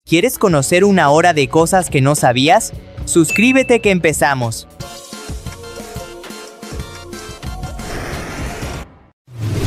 ¿Quieres conocer una hora de cosas que no sabías? Suscríbete que empezamos.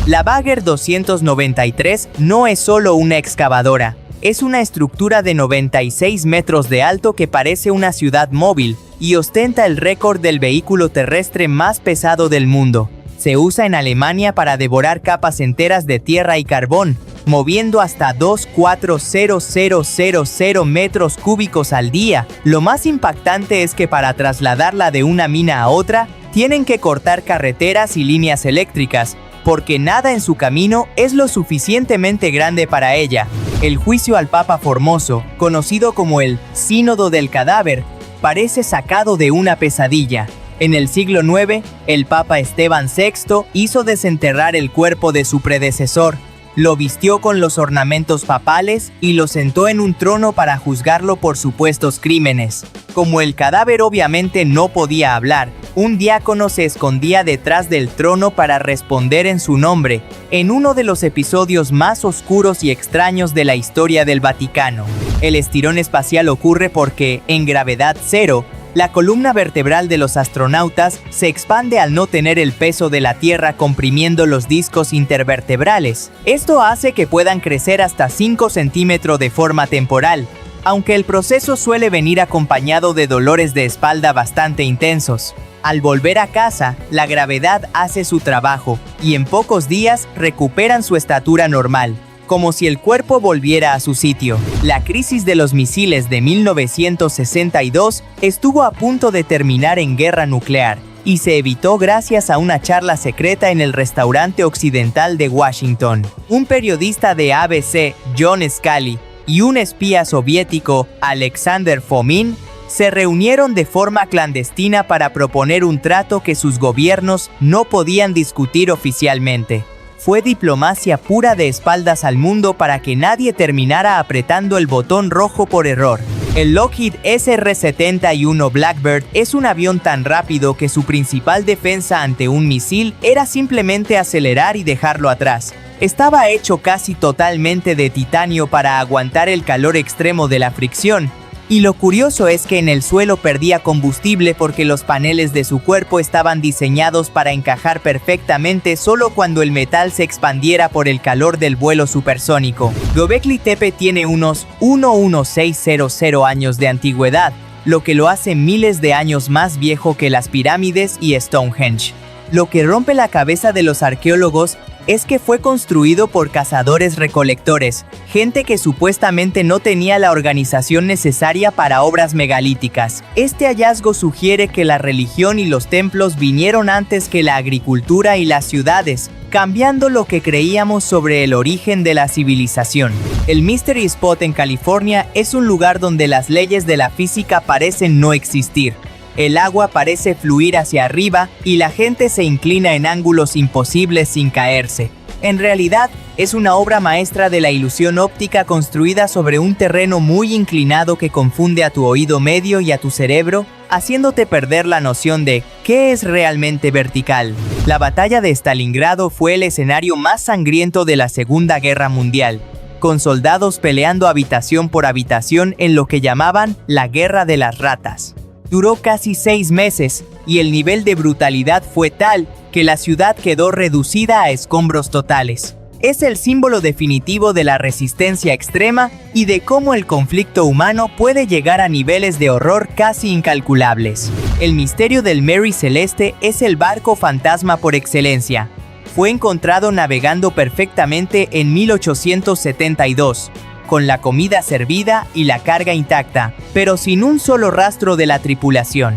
La Bagger 293 no es solo una excavadora, es una estructura de 96 metros de alto que parece una ciudad móvil y ostenta el récord del vehículo terrestre más pesado del mundo. Se usa en Alemania para devorar capas enteras de tierra y carbón, moviendo hasta 240,000 metros cúbicos al día. Lo más impactante es que para trasladarla de una mina a otra, tienen que cortar carreteras y líneas eléctricas, porque nada en su camino es lo suficientemente grande para ella. El juicio al Papa Formoso, conocido como el Sínodo del Cadáver, parece sacado de una pesadilla. En el siglo IX, el Papa Esteban VI hizo desenterrar el cuerpo de su predecesor, lo vistió con los ornamentos papales y lo sentó en un trono para juzgarlo por supuestos crímenes. Como el cadáver obviamente no podía hablar, un diácono se escondía detrás del trono para responder en su nombre, en uno de los episodios más oscuros y extraños de la historia del Vaticano. El estirón espacial ocurre porque, en gravedad cero, la columna vertebral de los astronautas se expande al no tener el peso de la Tierra comprimiendo los discos intervertebrales. Esto hace que puedan crecer hasta 5 centímetros de forma temporal, aunque el proceso suele venir acompañado de dolores de espalda bastante intensos. Al volver a casa, la gravedad hace su trabajo, y en pocos días recuperan su estatura normal, como si el cuerpo volviera a su sitio. La crisis de los misiles de 1962 estuvo a punto de terminar en guerra nuclear, y se evitó gracias a una charla secreta en el restaurante occidental de Washington. Un periodista de ABC, John Scully, y un espía soviético, Alexander Fomin, se reunieron de forma clandestina para proponer un trato que sus gobiernos no podían discutir oficialmente. Fue diplomacia pura de espaldas al mundo para que nadie terminara apretando el botón rojo por error. El Lockheed SR-71 Blackbird es un avión tan rápido que su principal defensa ante un misil era simplemente acelerar y dejarlo atrás. Estaba hecho casi totalmente de titanio para aguantar el calor extremo de la fricción. Y lo curioso es que en el suelo perdía combustible porque los paneles de su cuerpo estaban diseñados para encajar perfectamente solo cuando el metal se expandiera por el calor del vuelo supersónico. Göbekli Tepe tiene unos 11600 años de antigüedad, lo que lo hace miles de años más viejo que las pirámides y Stonehenge. Lo que rompe la cabeza de los arqueólogos es que fue construido por cazadores-recolectores, gente que supuestamente no tenía la organización necesaria para obras megalíticas. Este hallazgo sugiere que la religión y los templos vinieron antes que la agricultura y las ciudades, cambiando lo que creíamos sobre el origen de la civilización. El Mystery Spot en California es un lugar donde las leyes de la física parecen no existir. El agua parece fluir hacia arriba y la gente se inclina en ángulos imposibles sin caerse. En realidad, es una obra maestra de la ilusión óptica construida sobre un terreno muy inclinado que confunde a tu oído medio y a tu cerebro, haciéndote perder la noción de qué es realmente vertical. La batalla de Stalingrado fue el escenario más sangriento de la Segunda Guerra Mundial, con soldados peleando habitación por habitación en lo que llamaban la Guerra de las Ratas. Duró casi 6 meses, y el nivel de brutalidad fue tal que la ciudad quedó reducida a escombros totales. Es el símbolo definitivo de la resistencia extrema y de cómo el conflicto humano puede llegar a niveles de horror casi incalculables. El misterio del Mary Celeste es el barco fantasma por excelencia. Fue encontrado navegando perfectamente en 1872. Con la comida servida y la carga intacta, pero sin un solo rastro de la tripulación.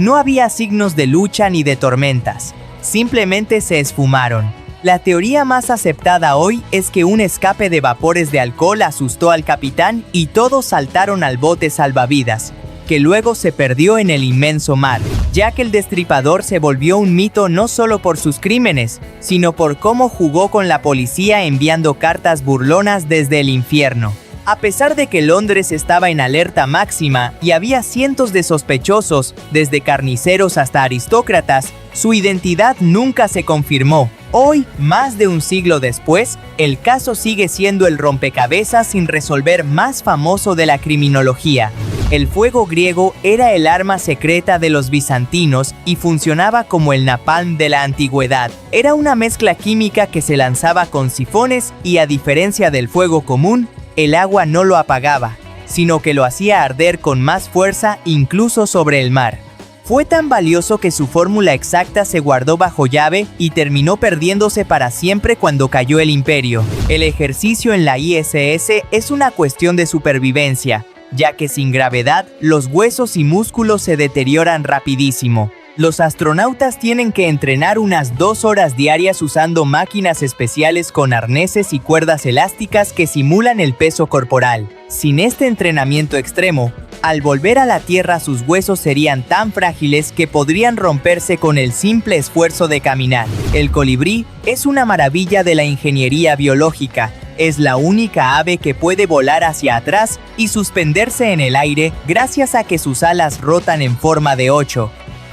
No había signos de lucha ni de tormentas, simplemente se esfumaron. La teoría más aceptada hoy es que un escape de vapores de alcohol asustó al capitán y todos saltaron al bote salvavidas, que luego se perdió en el inmenso mar. Jack el Destripador se volvió un mito no solo por sus crímenes, sino por cómo jugó con la policía enviando cartas burlonas desde el infierno. A pesar de que Londres estaba en alerta máxima y había cientos de sospechosos, desde carniceros hasta aristócratas, su identidad nunca se confirmó. Hoy, más de un siglo después, el caso sigue siendo el rompecabezas sin resolver más famoso de la criminología. El fuego griego era el arma secreta de los bizantinos y funcionaba como el napalm de la antigüedad. Era una mezcla química que se lanzaba con sifones y, a diferencia del fuego común, el agua no lo apagaba, sino que lo hacía arder con más fuerza incluso sobre el mar. Fue tan valioso que su fórmula exacta se guardó bajo llave y terminó perdiéndose para siempre cuando cayó el imperio. El ejercicio en la ISS es una cuestión de supervivencia, ya que sin gravedad los huesos y músculos se deterioran rapidísimo. Los astronautas tienen que entrenar unas 2 horas diarias usando máquinas especiales con arneses y cuerdas elásticas que simulan el peso corporal. Sin este entrenamiento extremo, al volver a la Tierra sus huesos serían tan frágiles que podrían romperse con el simple esfuerzo de caminar. El colibrí es una maravilla de la ingeniería biológica. Es la única ave que puede volar hacia atrás y suspenderse en el aire gracias a que sus alas rotan en forma de 8.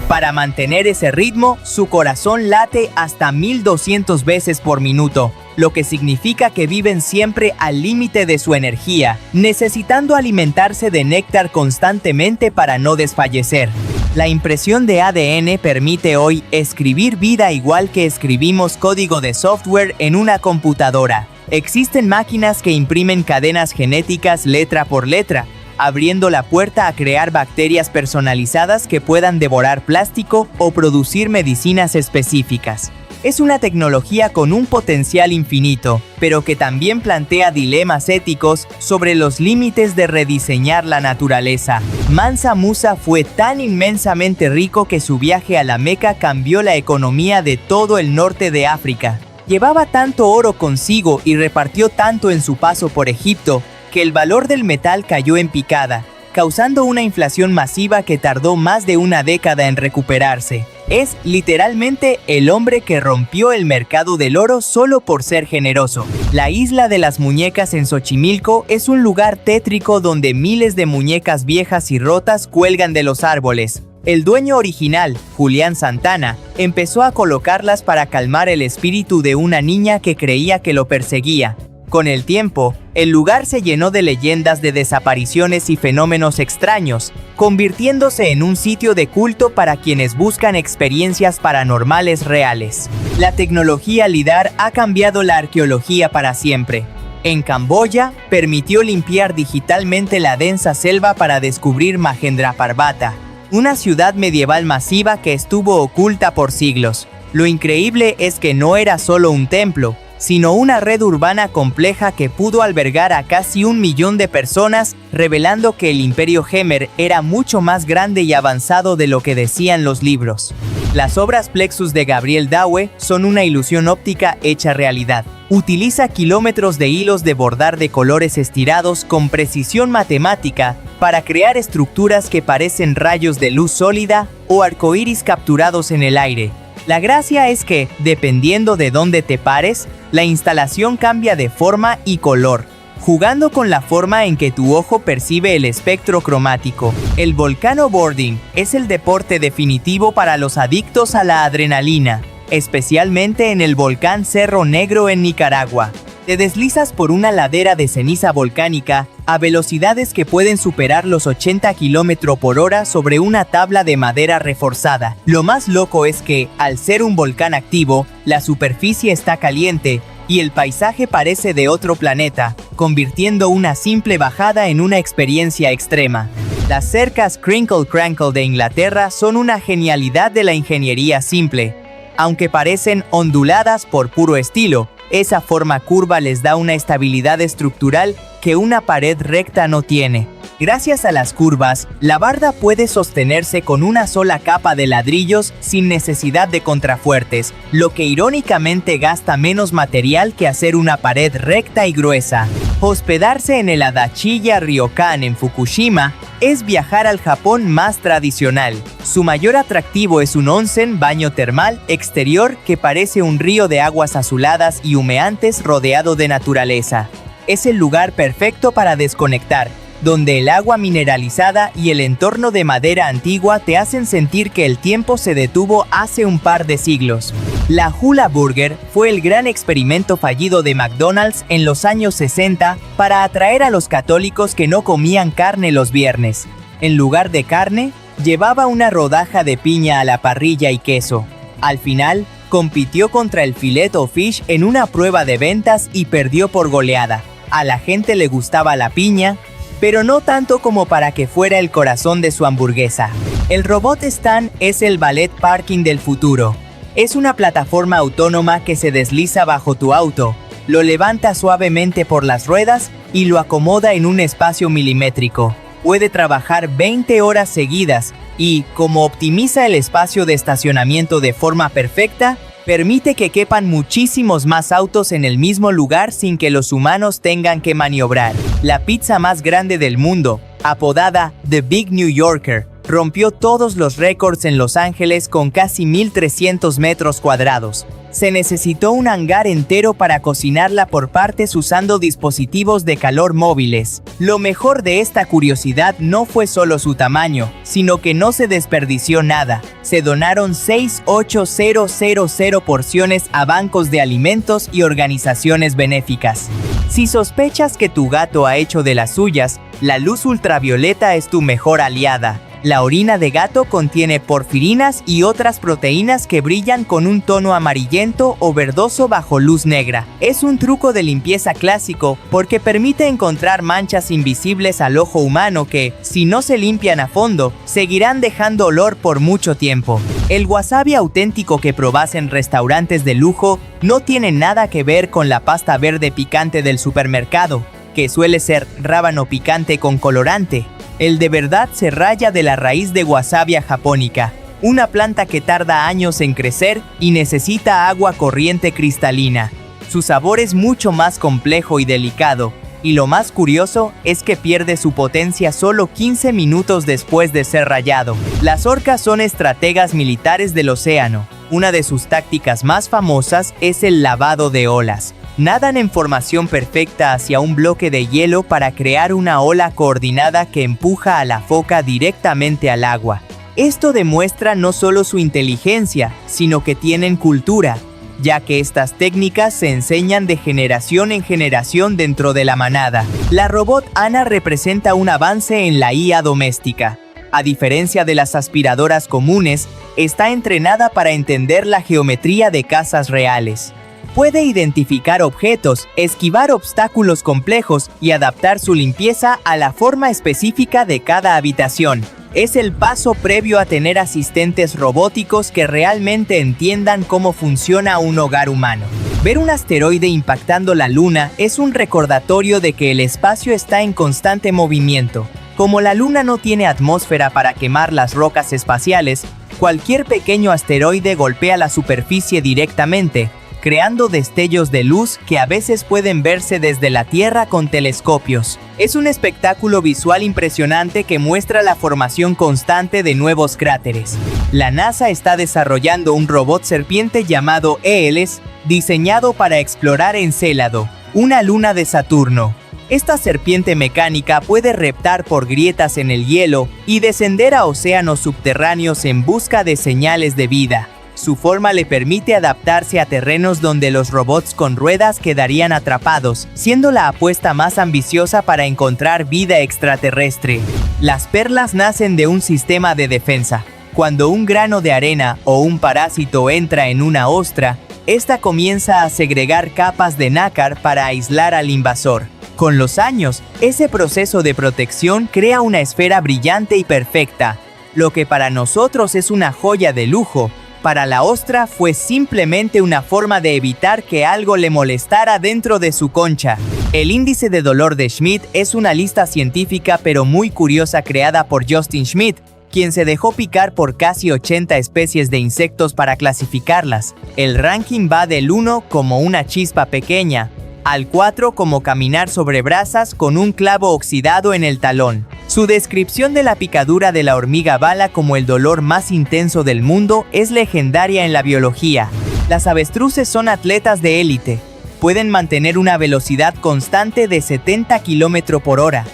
Para mantener ese ritmo, su corazón late hasta 1200 veces por minuto, lo que significa que viven siempre al límite de su energía, necesitando alimentarse de néctar constantemente para no desfallecer. La impresión de ADN permite hoy escribir vida igual que escribimos código de software en una computadora. Existen máquinas que imprimen cadenas genéticas letra por letra, abriendo la puerta a crear bacterias personalizadas que puedan devorar plástico o producir medicinas específicas. Es una tecnología con un potencial infinito, pero que también plantea dilemas éticos sobre los límites de rediseñar la naturaleza. Mansa Musa fue tan inmensamente rico que su viaje a la Meca cambió la economía de todo el norte de África. Llevaba tanto oro consigo y repartió tanto en su paso por Egipto, que el valor del metal cayó en picada, causando una inflación masiva que tardó más de una década en recuperarse. Es literalmente el hombre que rompió el mercado del oro solo por ser generoso. La isla de las muñecas en Xochimilco es un lugar tétrico donde miles de muñecas viejas y rotas cuelgan de los árboles. El dueño original, Julián Santana, empezó a colocarlas para calmar el espíritu de una niña que creía que lo perseguía. Con el tiempo, el lugar se llenó de leyendas de desapariciones y fenómenos extraños, convirtiéndose en un sitio de culto para quienes buscan experiencias paranormales reales. La tecnología LIDAR ha cambiado la arqueología para siempre. En Camboya, permitió limpiar digitalmente la densa selva para descubrir Mahendraparvata, una ciudad medieval masiva que estuvo oculta por siglos. Lo increíble es que no era solo un templo, sino una red urbana compleja que pudo albergar a casi 1 millón de personas, revelando que el Imperio Jemer era mucho más grande y avanzado de lo que decían los libros. Las obras Plexus de Gabriel Dawe son una ilusión óptica hecha realidad. Utiliza kilómetros de hilos de bordar de colores estirados con precisión matemática para crear estructuras que parecen rayos de luz sólida o arcoíris capturados en el aire. La gracia es que, dependiendo de dónde te pares, la instalación cambia de forma y color, jugando con la forma en que tu ojo percibe el espectro cromático. El volcanoboarding es el deporte definitivo para los adictos a la adrenalina, especialmente en el volcán Cerro Negro en Nicaragua. Te deslizas por una ladera de ceniza volcánica a velocidades que pueden superar los 80 km/h sobre una tabla de madera reforzada. Lo más loco es que, al ser un volcán activo, la superficie está caliente y el paisaje parece de otro planeta, convirtiendo una simple bajada en una experiencia extrema. Las cercas Crinkle Crankle de Inglaterra son una genialidad de la ingeniería simple. Aunque parecen onduladas por puro estilo, esa forma curva les da una estabilidad estructural que una pared recta no tiene. Gracias a las curvas, la barda puede sostenerse con una sola capa de ladrillos sin necesidad de contrafuertes, lo que irónicamente gasta menos material que hacer una pared recta y gruesa. Hospedarse en el Adachiya Ryokan en Fukushima es viajar al Japón más tradicional. Su mayor atractivo es un onsen, baño termal, exterior que parece un río de aguas azuladas y humeantes rodeado de naturaleza. Es el lugar perfecto para desconectar, donde el agua mineralizada y el entorno de madera antigua te hacen sentir que el tiempo se detuvo hace un par de siglos. La Hula Burger fue el gran experimento fallido de McDonald's en los años 60 para atraer a los católicos que no comían carne los viernes. En lugar de carne, llevaba una rodaja de piña a la parrilla y queso. Al final, compitió contra el Filet o Fish en una prueba de ventas y perdió por goleada. A la gente le gustaba la piña, pero no tanto como para que fuera el corazón de su hamburguesa. El robot Stan es el valet parking del futuro. Es una plataforma autónoma que se desliza bajo tu auto, lo levanta suavemente por las ruedas y lo acomoda en un espacio milimétrico. Puede trabajar 20 horas seguidas y, como optimiza el espacio de estacionamiento de forma perfecta, permite que quepan muchísimos más autos en el mismo lugar sin que los humanos tengan que maniobrar. La pizza más grande del mundo, apodada The Big New Yorker, rompió todos los récords en Los Ángeles con casi 1.300 metros cuadrados. Se necesitó un hangar entero para cocinarla por partes usando dispositivos de calor móviles. Lo mejor de esta curiosidad no fue solo su tamaño, sino que no se desperdició nada. Se donaron 6,8000 porciones a bancos de alimentos y organizaciones benéficas. Si sospechas que tu gato ha hecho de las suyas, la luz ultravioleta es tu mejor aliada. La orina de gato contiene porfirinas y otras proteínas que brillan con un tono amarillento o verdoso bajo luz negra. Es un truco de limpieza clásico porque permite encontrar manchas invisibles al ojo humano que, si no se limpian a fondo, seguirán dejando olor por mucho tiempo. El wasabi auténtico que probás en restaurantes de lujo no tiene nada que ver con la pasta verde picante del supermercado, que suele ser rábano picante con colorante. El de verdad se raya de la raíz de Wasabia japonica, una planta que tarda años en crecer y necesita agua corriente cristalina. Su sabor es mucho más complejo y delicado, y lo más curioso es que pierde su potencia solo 15 minutos después de ser rallado. Las orcas son estrategas militares del océano. Una de sus tácticas más famosas es el lavado de olas. Nadan en formación perfecta hacia un bloque de hielo para crear una ola coordinada que empuja a la foca directamente al agua. Esto demuestra no solo su inteligencia, sino que tienen cultura, ya que estas técnicas se enseñan de generación en generación dentro de la manada. La robot Ana representa un avance en la IA doméstica. A diferencia de las aspiradoras comunes, está entrenada para entender la geometría de casas reales. Puede identificar objetos, esquivar obstáculos complejos y adaptar su limpieza a la forma específica de cada habitación. Es el paso previo a tener asistentes robóticos que realmente entiendan cómo funciona un hogar humano. Ver un asteroide impactando la Luna es un recordatorio de que el espacio está en constante movimiento. Como la Luna no tiene atmósfera para quemar las rocas espaciales, cualquier pequeño asteroide golpea la superficie directamente, creando destellos de luz que a veces pueden verse desde la Tierra con telescopios. Es un espectáculo visual impresionante que muestra la formación constante de nuevos cráteres. La NASA está desarrollando un robot serpiente llamado Eeles, diseñado para explorar Encélado, una luna de Saturno. Esta serpiente mecánica puede reptar por grietas en el hielo y descender a océanos subterráneos en busca de señales de vida. Su forma le permite adaptarse a terrenos donde los robots con ruedas quedarían atrapados, siendo la apuesta más ambiciosa para encontrar vida extraterrestre. Las perlas nacen de un sistema de defensa. Cuando un grano de arena o un parásito entra en una ostra, esta comienza a segregar capas de nácar para aislar al invasor. Con los años, ese proceso de protección crea una esfera brillante y perfecta. Lo que para nosotros es una joya de lujo, para la ostra fue simplemente una forma de evitar que algo le molestara dentro de su concha. El índice de dolor de Schmidt es una lista científica pero muy curiosa creada por Justin Schmidt, quien se dejó picar por casi 80 especies de insectos para clasificarlas. El ranking va del 1 como una chispa pequeña, al 4 como caminar sobre brasas con un clavo oxidado en el talón. Su descripción de la picadura de la hormiga bala como el dolor más intenso del mundo es legendaria en la biología. Las avestruces son atletas de élite. Pueden mantener una velocidad constante de 70 km por hora.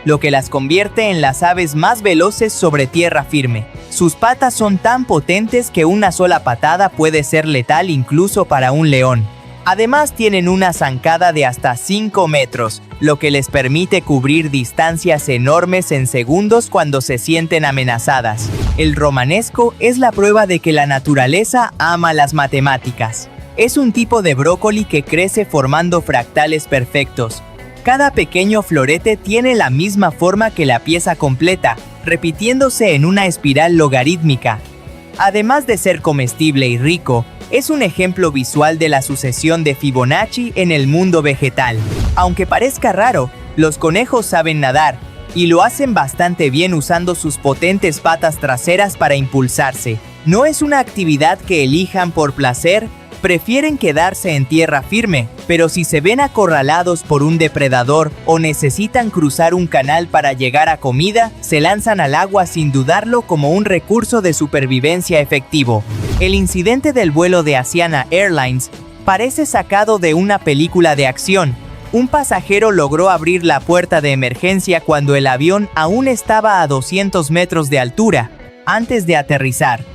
lo que las convierte en las aves más veloces sobre tierra firme. Sus patas son tan potentes que una sola patada puede ser letal incluso para un león. Además tienen una zancada de hasta 5 metros, lo que les permite cubrir distancias enormes en segundos cuando se sienten amenazadas. El romanesco es la prueba de que la naturaleza ama las matemáticas. Es un tipo de brócoli que crece formando fractales perfectos. Cada pequeño florete tiene la misma forma que la pieza completa, repitiéndose en una espiral logarítmica. Además de ser comestible y rico, es un ejemplo visual de la sucesión de Fibonacci en el mundo vegetal. Aunque parezca raro, los conejos saben nadar, y lo hacen bastante bien usando sus potentes patas traseras para impulsarse. No es una actividad que elijan por placer, prefieren quedarse en tierra firme, pero si se ven acorralados por un depredador o necesitan cruzar un canal para llegar a comida, se lanzan al agua sin dudarlo como un recurso de supervivencia efectivo. El incidente del vuelo de Asiana Airlines parece sacado de una película de acción. Un pasajero logró abrir la puerta de emergencia cuando el avión aún estaba a 200 metros de altura, antes de aterrizar.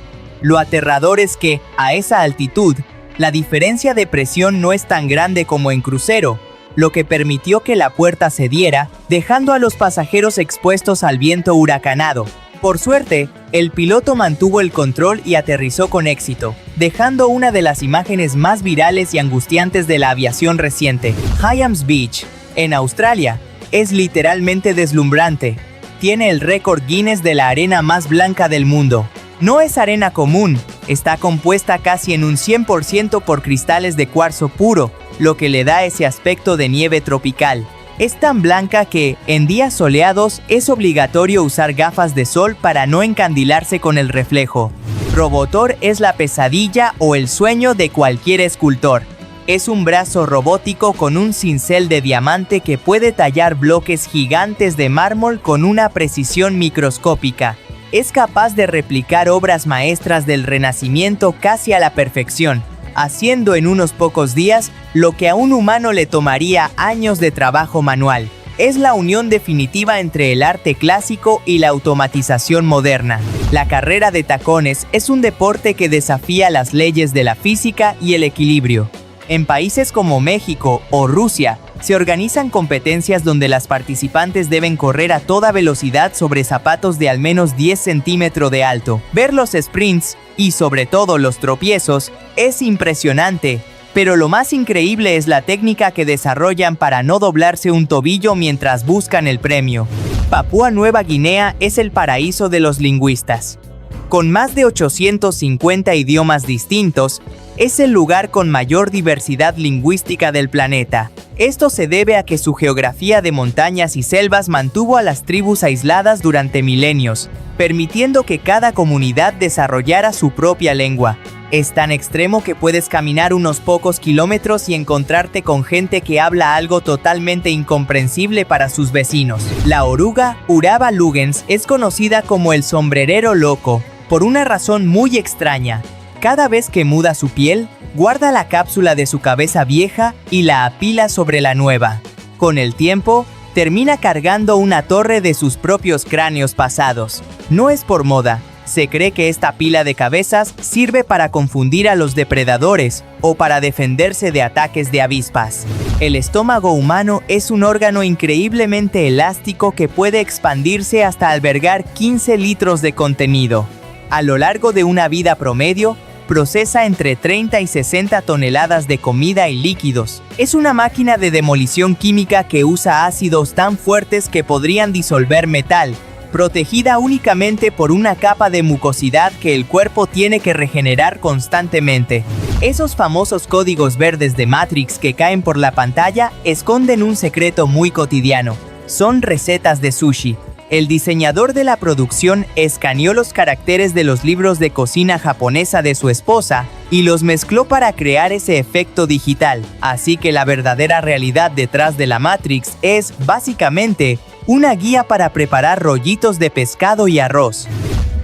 Lo aterrador es que, a esa altitud, la diferencia de presión no es tan grande como en crucero, lo que permitió que la puerta cediera, dejando a los pasajeros expuestos al viento huracanado. Por suerte, el piloto mantuvo el control y aterrizó con éxito, dejando una de las imágenes más virales y angustiantes de la aviación reciente. Hyams Beach, en Australia, es literalmente deslumbrante. Tiene el récord Guinness de la arena más blanca del mundo. No es arena común, está compuesta casi en un 100% por cristales de cuarzo puro, lo que le da ese aspecto de nieve tropical. Es tan blanca que, en días soleados, es obligatorio usar gafas de sol para no encandilarse con el reflejo. Robotor es la pesadilla o el sueño de cualquier escultor. Es un brazo robótico con un cincel de diamante que puede tallar bloques gigantes de mármol con una precisión microscópica. Es capaz de replicar obras maestras del Renacimiento casi a la perfección, haciendo en unos pocos días lo que a un humano le tomaría años de trabajo manual. Es la unión definitiva entre el arte clásico y la automatización moderna. La carrera de tacones es un deporte que desafía las leyes de la física y el equilibrio. En países como México o Rusia, se organizan competencias donde las participantes deben correr a toda velocidad sobre zapatos de al menos 10 centímetros de alto. Ver los sprints, y sobre todo los tropiezos, es impresionante, pero lo más increíble es la técnica que desarrollan para no doblarse un tobillo mientras buscan el premio. Papúa Nueva Guinea es el paraíso de los lingüistas. Con más de 850 idiomas distintos, es el lugar con mayor diversidad lingüística del planeta. Esto se debe a que su geografía de montañas y selvas mantuvo a las tribus aisladas durante milenios, permitiendo que cada comunidad desarrollara su propia lengua. Es tan extremo que puedes caminar unos pocos kilómetros y encontrarte con gente que habla algo totalmente incomprensible para sus vecinos. La oruga Uraba lugens es conocida como el sombrerero loco, por una razón muy extraña. Cada vez que muda su piel, guarda la cápsula de su cabeza vieja y la apila sobre la nueva. Con el tiempo, termina cargando una torre de sus propios cráneos pasados. No es por moda. Se cree que esta pila de cabezas sirve para confundir a los depredadores o para defenderse de ataques de avispas. El estómago humano es un órgano increíblemente elástico que puede expandirse hasta albergar 15 litros de contenido. A lo largo de una vida promedio, procesa entre 30 y 60 toneladas de comida y líquidos. Es una máquina de demolición química que usa ácidos tan fuertes que podrían disolver metal, protegida únicamente por una capa de mucosidad que el cuerpo tiene que regenerar constantemente. Esos famosos códigos verdes de Matrix que caen por la pantalla esconden un secreto muy cotidiano. Son recetas de sushi. El diseñador de la producción escaneó los caracteres de los libros de cocina japonesa de su esposa y los mezcló para crear ese efecto digital. Así que la verdadera realidad detrás de la Matrix es, básicamente, una guía para preparar rollitos de pescado y arroz.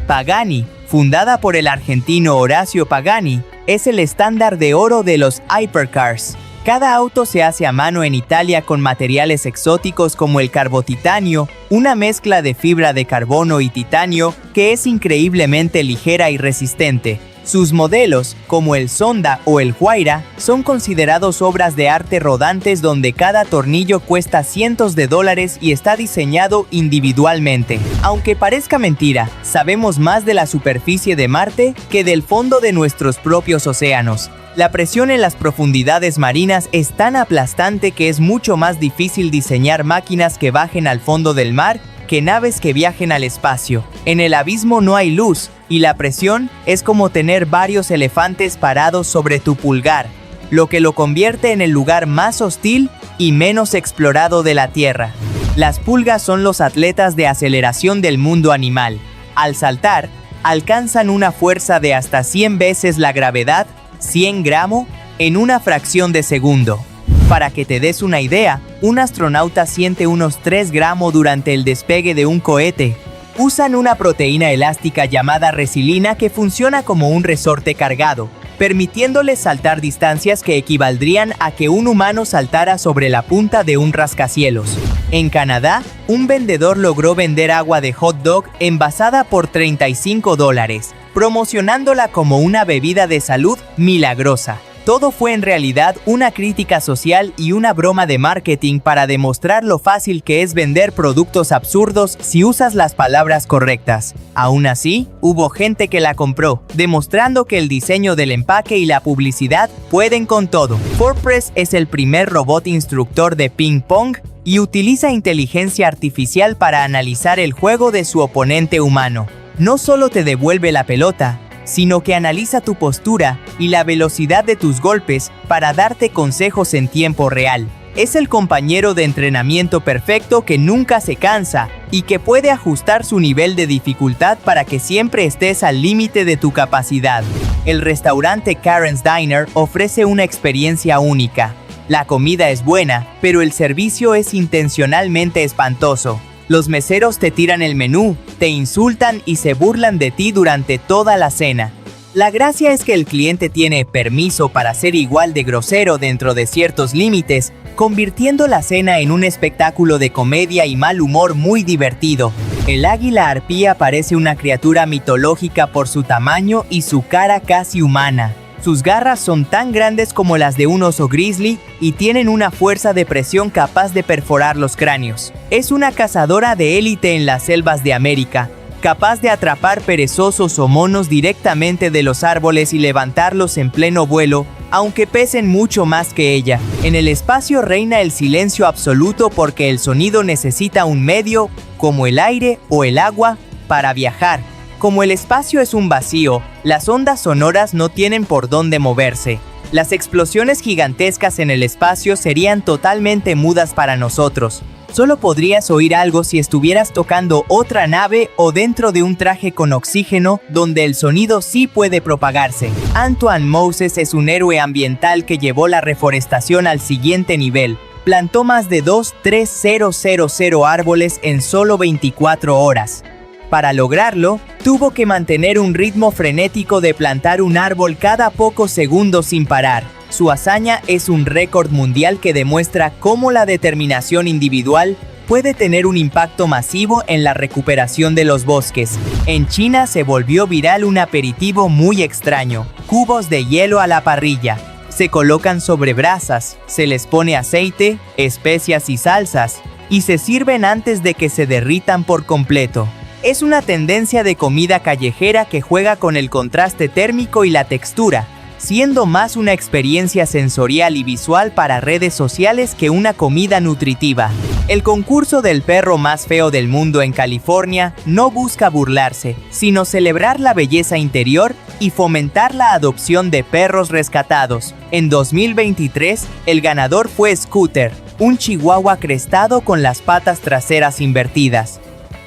Pagani, fundada por el argentino Horacio Pagani, es el estándar de oro de los hypercars. Cada auto se hace a mano en Italia con materiales exóticos como el carbotitanio, una mezcla de fibra de carbono y titanio que es increíblemente ligera y resistente. Sus modelos, como el Sonda o el Huayra, son considerados obras de arte rodantes donde cada tornillo cuesta cientos de dólares y está diseñado individualmente. Aunque parezca mentira, sabemos más de la superficie de Marte que del fondo de nuestros propios océanos. La presión en las profundidades marinas es tan aplastante que es mucho más difícil diseñar máquinas que bajen al fondo del mar que naves que viajen al espacio. En el abismo no hay luz, y la presión es como tener varios elefantes parados sobre tu pulgar, lo que lo convierte en el lugar más hostil y menos explorado de la Tierra. Las pulgas son los atletas de aceleración del mundo animal. Al saltar, alcanzan una fuerza de hasta 100 veces la gravedad, 100 gramos, en una fracción de segundo. Para que te des una idea, un astronauta siente unos 3 gramos durante el despegue de un cohete. Usan una proteína elástica llamada resilina que funciona como un resorte cargado, permitiéndoles saltar distancias que equivaldrían a que un humano saltara sobre la punta de un rascacielos. En Canadá, un vendedor logró vender agua de hot dog envasada por $35, promocionándola como una bebida de salud milagrosa. Todo fue en realidad una crítica social y una broma de marketing para demostrar lo fácil que es vender productos absurdos si usas las palabras correctas. Aún así, hubo gente que la compró, demostrando que el diseño del empaque y la publicidad pueden con todo. Forpress es el primer robot instructor de ping pong y utiliza inteligencia artificial para analizar el juego de su oponente humano. No solo te devuelve la pelota, sino que analiza tu postura y la velocidad de tus golpes para darte consejos en tiempo real. Es el compañero de entrenamiento perfecto que nunca se cansa y que puede ajustar su nivel de dificultad para que siempre estés al límite de tu capacidad. El restaurante Karen's Diner ofrece una experiencia única. La comida es buena, pero el servicio es intencionalmente espantoso. Los meseros te tiran el menú, te insultan y se burlan de ti durante toda la cena. La gracia es que el cliente tiene permiso para ser igual de grosero dentro de ciertos límites, convirtiendo la cena en un espectáculo de comedia y mal humor muy divertido. El águila arpía parece una criatura mitológica por su tamaño y su cara casi humana. Sus garras son tan grandes como las de un oso grizzly y tienen una fuerza de presión capaz de perforar los cráneos. Es una cazadora de élite en las selvas de América, capaz de atrapar perezosos o monos directamente de los árboles y levantarlos en pleno vuelo, aunque pesen mucho más que ella. En el espacio reina el silencio absoluto porque el sonido necesita un medio, como el aire o el agua, para viajar. Como el espacio es un vacío, las ondas sonoras no tienen por dónde moverse. Las explosiones gigantescas en el espacio serían totalmente mudas para nosotros. Solo podrías oír algo si estuvieras tocando otra nave o dentro de un traje con oxígeno donde el sonido sí puede propagarse. Antoine Moses es un héroe ambiental que llevó la reforestación al siguiente nivel. Plantó más de 2.3000 árboles en solo 24 horas. Para lograrlo, tuvo que mantener un ritmo frenético de plantar un árbol cada pocos segundos sin parar. Su hazaña es un récord mundial que demuestra cómo la determinación individual puede tener un impacto masivo en la recuperación de los bosques. En China se volvió viral un aperitivo muy extraño: cubos de hielo a la parrilla. Se colocan sobre brasas, se les pone aceite, especias y salsas, y se sirven antes de que se derritan por completo. Es una tendencia de comida callejera que juega con el contraste térmico y la textura, siendo más una experiencia sensorial y visual para redes sociales que una comida nutritiva. El concurso del perro más feo del mundo en California no busca burlarse, sino celebrar la belleza interior y fomentar la adopción de perros rescatados. En 2023, el ganador fue Scooter, un chihuahua crestado con las patas traseras invertidas.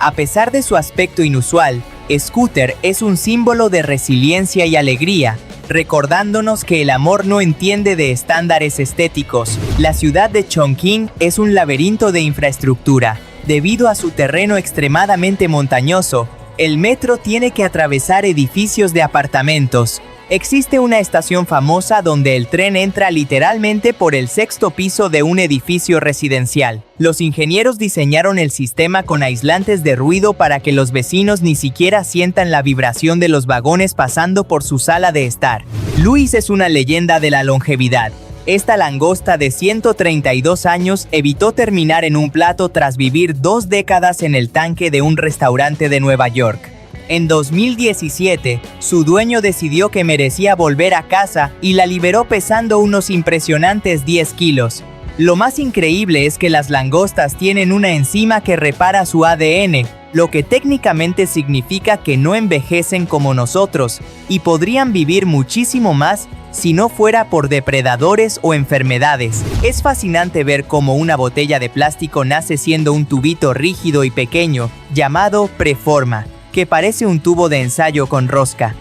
A pesar de su aspecto inusual, Scooter es un símbolo de resiliencia y alegría, recordándonos que el amor no entiende de estándares estéticos. La ciudad de Chongqing es un laberinto de infraestructura. Debido a su terreno extremadamente montañoso, el metro tiene que atravesar edificios de apartamentos, Existe una estación famosa donde el tren entra literalmente por el sexto piso de un edificio residencial. Los ingenieros diseñaron el sistema con aislantes de ruido para que los vecinos ni siquiera sientan la vibración de los vagones pasando por su sala de estar. Luis es una leyenda de la longevidad. Esta langosta de 132 años evitó terminar en un plato tras vivir 2 décadas en el tanque de un restaurante de Nueva York. En 2017, su dueño decidió que merecía volver a casa y la liberó pesando unos impresionantes 10 kilos. Lo más increíble es que las langostas tienen una enzima que repara su ADN, lo que técnicamente significa que no envejecen como nosotros, y podrían vivir muchísimo más si no fuera por depredadores o enfermedades. Es fascinante ver cómo una botella de plástico nace siendo un tubito rígido y pequeño, llamado preforma, que parece un tubo de ensayo con rosca.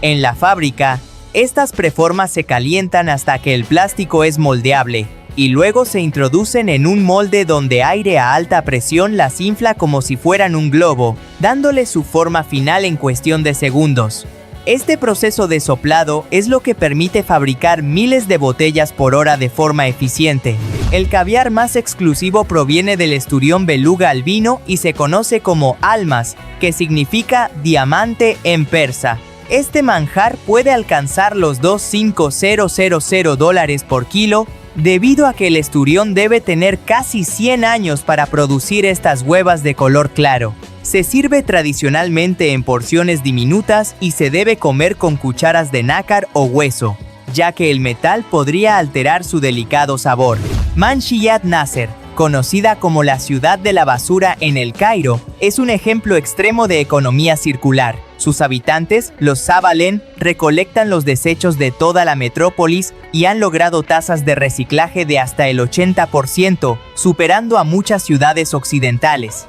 En la fábrica, estas preformas se calientan hasta que el plástico es moldeable, y luego se introducen en un molde donde aire a alta presión las infla como si fueran un globo, dándole su forma final en cuestión de segundos. Este proceso de soplado es lo que permite fabricar miles de botellas por hora de forma eficiente. El caviar más exclusivo proviene del esturión beluga albino y se conoce como almas, que significa diamante en persa. Este manjar puede alcanzar los $2,500 por kilo, debido a que el esturión debe tener casi 100 años para producir estas huevas de color claro. Se sirve tradicionalmente en porciones diminutas y se debe comer con cucharas de nácar o hueso, ya que el metal podría alterar su delicado sabor. Manshiyat Nasser, conocida como la ciudad de la basura en El Cairo, es un ejemplo extremo de economía circular. Sus habitantes, los Zabalen, recolectan los desechos de toda la metrópolis y han logrado tasas de reciclaje de hasta el 80%, superando a muchas ciudades occidentales.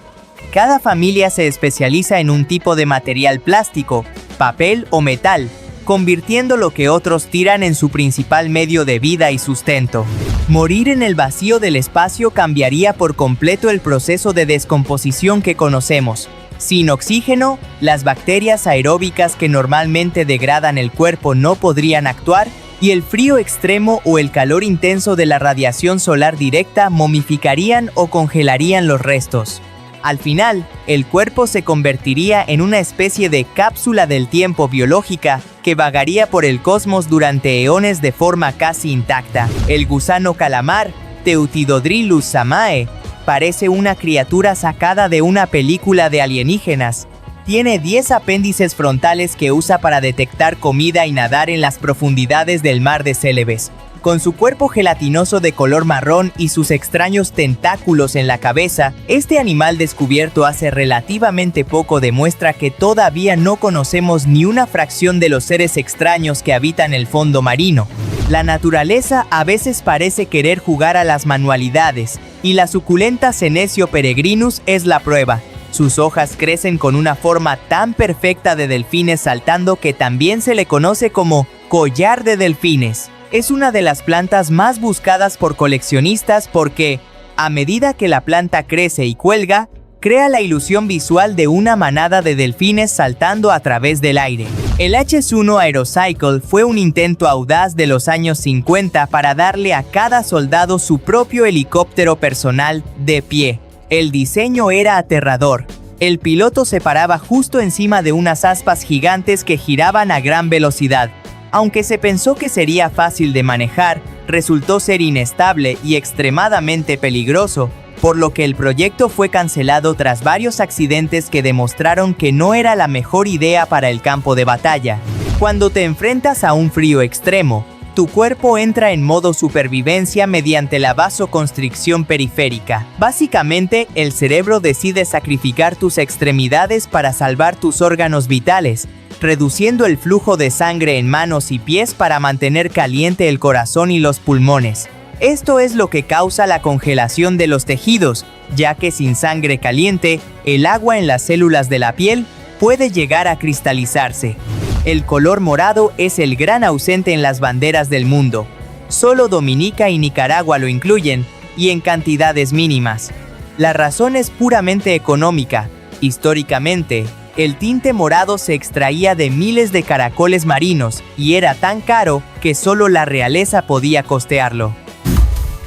Cada familia se especializa en un tipo de material plástico, papel o metal, convirtiendo lo que otros tiran en su principal medio de vida y sustento. Morir en el vacío del espacio cambiaría por completo el proceso de descomposición que conocemos. Sin oxígeno, las bacterias aeróbicas que normalmente degradan el cuerpo no podrían actuar, y el frío extremo o el calor intenso de la radiación solar directa momificarían o congelarían los restos. Al final, el cuerpo se convertiría en una especie de cápsula del tiempo biológica que vagaría por el cosmos durante eones de forma casi intacta. El gusano calamar, Teutidodrilus samae, parece una criatura sacada de una película de alienígenas. Tiene 10 apéndices frontales que usa para detectar comida y nadar en las profundidades del mar de Célebes. Con su cuerpo gelatinoso de color marrón y sus extraños tentáculos en la cabeza, este animal descubierto hace relativamente poco demuestra que todavía no conocemos ni una fracción de los seres extraños que habitan el fondo marino. La naturaleza a veces parece querer jugar a las manualidades, y la suculenta Senecio peregrinus es la prueba. Sus hojas crecen con una forma tan perfecta de delfines saltando que también se le conoce como collar de delfines. Es una de las plantas más buscadas por coleccionistas porque, a medida que la planta crece y cuelga, crea la ilusión visual de una manada de delfines saltando a través del aire. El H-1 Aerocycle fue un intento audaz de los años 50 para darle a cada soldado su propio helicóptero personal de pie. El diseño era aterrador. El piloto se paraba justo encima de unas aspas gigantes que giraban a gran velocidad. Aunque se pensó que sería fácil de manejar, resultó ser inestable y extremadamente peligroso, por lo que el proyecto fue cancelado tras varios accidentes que demostraron que no era la mejor idea para el campo de batalla. Cuando te enfrentas a un frío extremo, tu cuerpo entra en modo supervivencia mediante la vasoconstricción periférica. Básicamente, el cerebro decide sacrificar tus extremidades para salvar tus órganos vitales, reduciendo el flujo de sangre en manos y pies para mantener caliente el corazón y los pulmones. Esto es lo que causa la congelación de los tejidos, ya que sin sangre caliente, el agua en las células de la piel puede llegar a cristalizarse. El color morado es el gran ausente en las banderas del mundo. Solo Dominica y Nicaragua lo incluyen, y en cantidades mínimas. La razón es puramente económica. Históricamente, El tinte morado se extraía de miles de caracoles marinos y era tan caro que solo la realeza podía costearlo.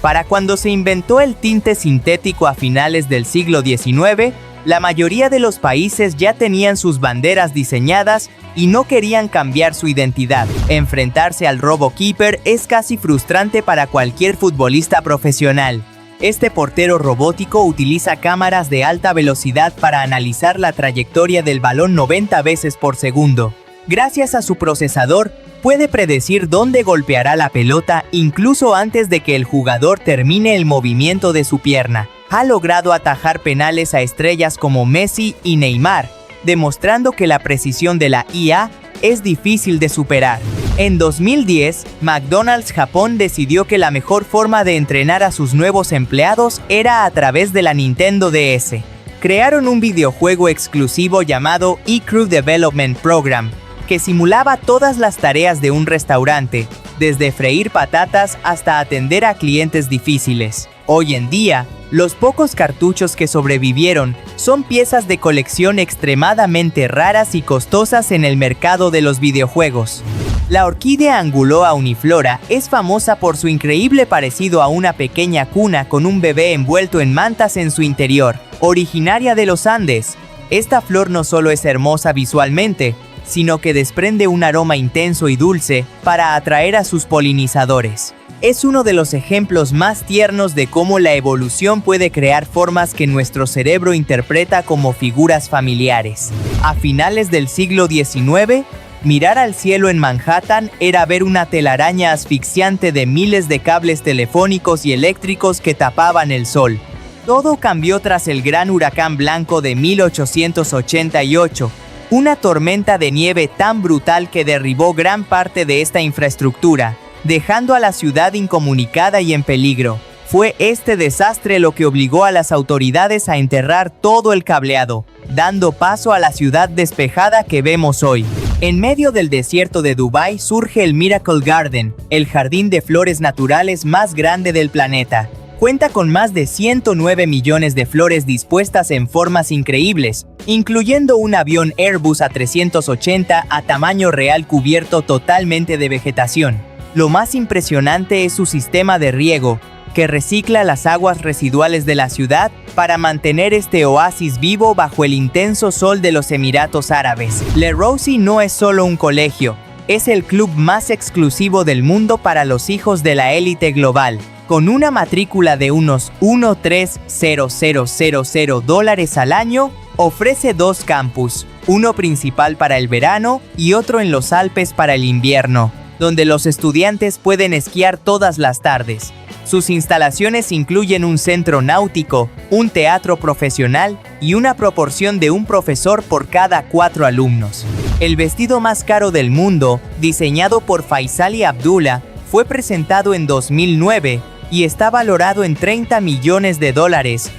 Para cuando se inventó el tinte sintético a finales del siglo XIX, la mayoría de los países ya tenían sus banderas diseñadas y no querían cambiar su identidad. Enfrentarse al RoboKeeper es casi frustrante para cualquier futbolista profesional. Este portero robótico utiliza cámaras de alta velocidad para analizar la trayectoria del balón 90 veces por segundo. Gracias a su procesador, puede predecir dónde golpeará la pelota incluso antes de que el jugador termine el movimiento de su pierna. Ha logrado atajar penales a estrellas como Messi y Neymar, demostrando que la precisión de la IA es difícil de superar. En 2010, McDonald's Japón decidió que la mejor forma de entrenar a sus nuevos empleados era a través de la Nintendo DS. Crearon un videojuego exclusivo llamado eCrew Development Program, que simulaba todas las tareas de un restaurante, desde freír patatas hasta atender a clientes difíciles. Hoy en día, los pocos cartuchos que sobrevivieron son piezas de colección extremadamente raras y costosas en el mercado de los videojuegos. La orquídea Anguloa uniflora es famosa por su increíble parecido a una pequeña cuna con un bebé envuelto en mantas en su interior. Originaria de los Andes, esta flor no solo es hermosa visualmente, sino que desprende un aroma intenso y dulce para atraer a sus polinizadores. Es uno de los ejemplos más tiernos de cómo la evolución puede crear formas que nuestro cerebro interpreta como figuras familiares. A finales del siglo XIX, mirar al cielo en Manhattan era ver una telaraña asfixiante de miles de cables telefónicos y eléctricos que tapaban el sol. Todo cambió tras el gran huracán blanco de 1888, una tormenta de nieve tan brutal que derribó gran parte de esta infraestructura, dejando a la ciudad incomunicada y en peligro. Fue este desastre lo que obligó a las autoridades a enterrar todo el cableado, dando paso a la ciudad despejada que vemos hoy. En medio del desierto de Dubái surge el Miracle Garden, el jardín de flores naturales más grande del planeta. Cuenta con más de 109 millones de flores dispuestas en formas increíbles, incluyendo un avión Airbus A380 a tamaño real cubierto totalmente de vegetación. Lo más impresionante es su sistema de riego, que recicla las aguas residuales de la ciudad para mantener este oasis vivo bajo el intenso sol de los Emiratos Árabes. Le Rosey no es solo un colegio, es el club más exclusivo del mundo para los hijos de la élite global. Con una matrícula de unos $13,000 al año, ofrece 2 campus, uno principal para el verano y otro en los Alpes para el invierno, donde los estudiantes pueden esquiar todas las tardes. Sus instalaciones incluyen un centro náutico, un teatro profesional y una proporción de un profesor por cada 4 alumnos. El vestido más caro del mundo, diseñado por Faisali Abdullah, fue presentado en 2009 y está valorado en $30 millones,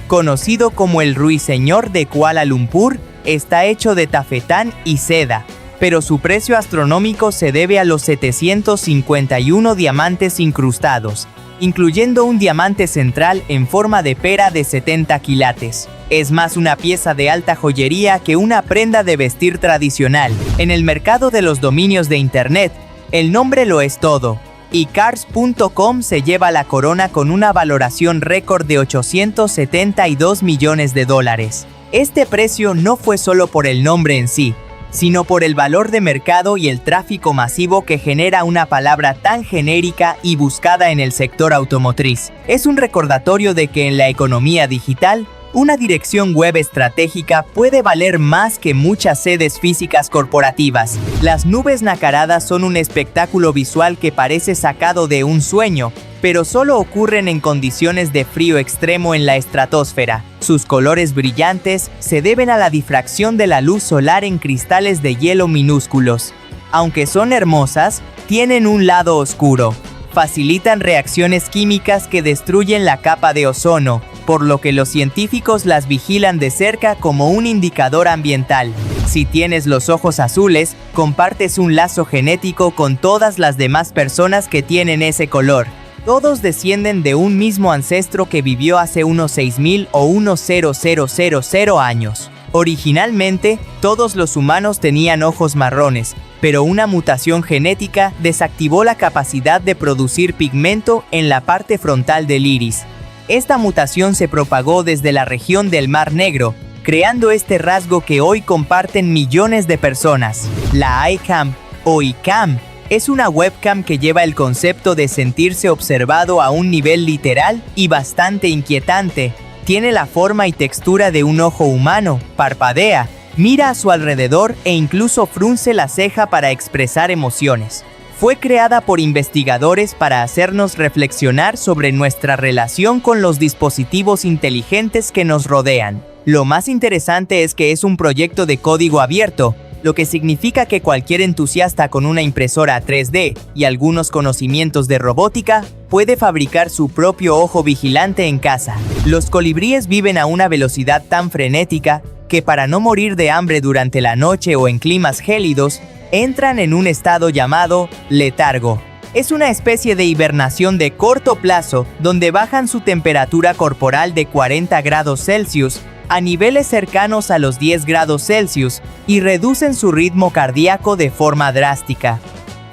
conocido como el Ruiseñor de Kuala Lumpur. Está hecho de tafetán y seda, pero su precio astronómico se debe a los 751 diamantes incrustados, incluyendo un diamante central en forma de pera de 70 quilates. Es más una pieza de alta joyería que una prenda de vestir tradicional. En el mercado de los dominios de Internet, el nombre lo es todo, y Cars.com se lleva la corona con una valoración récord de $872 millones. Este precio no fue solo por el nombre en sí, sino por el valor de mercado y el tráfico masivo que genera una palabra tan genérica y buscada en el sector automotriz. Es un recordatorio de que en la economía digital, una dirección web estratégica puede valer más que muchas sedes físicas corporativas. Las nubes nacaradas son un espectáculo visual que parece sacado de un sueño, pero solo ocurren en condiciones de frío extremo en la estratosfera. Sus colores brillantes se deben a la difracción de la luz solar en cristales de hielo minúsculos. Aunque son hermosas, tienen un lado oscuro. Facilitan reacciones químicas que destruyen la capa de ozono, por lo que los científicos las vigilan de cerca como un indicador ambiental. Si tienes los ojos azules, compartes un lazo genético con todas las demás personas que tienen ese color. Todos descienden de un mismo ancestro que vivió hace unos 6.000 o unos 0,000 años. Originalmente, todos los humanos tenían ojos marrones, pero una mutación genética desactivó la capacidad de producir pigmento en la parte frontal del iris. Esta mutación se propagó desde la región del Mar Negro, creando este rasgo que hoy comparten millones de personas. La iCam o iCam es una webcam que lleva el concepto de sentirse observado a un nivel literal y bastante inquietante. Tiene la forma y textura de un ojo humano, parpadea, mira a su alrededor e incluso frunce la ceja para expresar emociones. Fue creada por investigadores para hacernos reflexionar sobre nuestra relación con los dispositivos inteligentes que nos rodean. Lo más interesante es que es un proyecto de código abierto, lo que significa que cualquier entusiasta con una impresora 3D y algunos conocimientos de robótica puede fabricar su propio ojo vigilante en casa. Los colibríes viven a una velocidad tan frenética que para no morir de hambre durante la noche o en climas gélidos, entran en un estado llamado letargo. Es una especie de hibernación de corto plazo donde bajan su temperatura corporal de 40 grados Celsius a niveles cercanos a los 10 grados Celsius y reducen su ritmo cardíaco de forma drástica.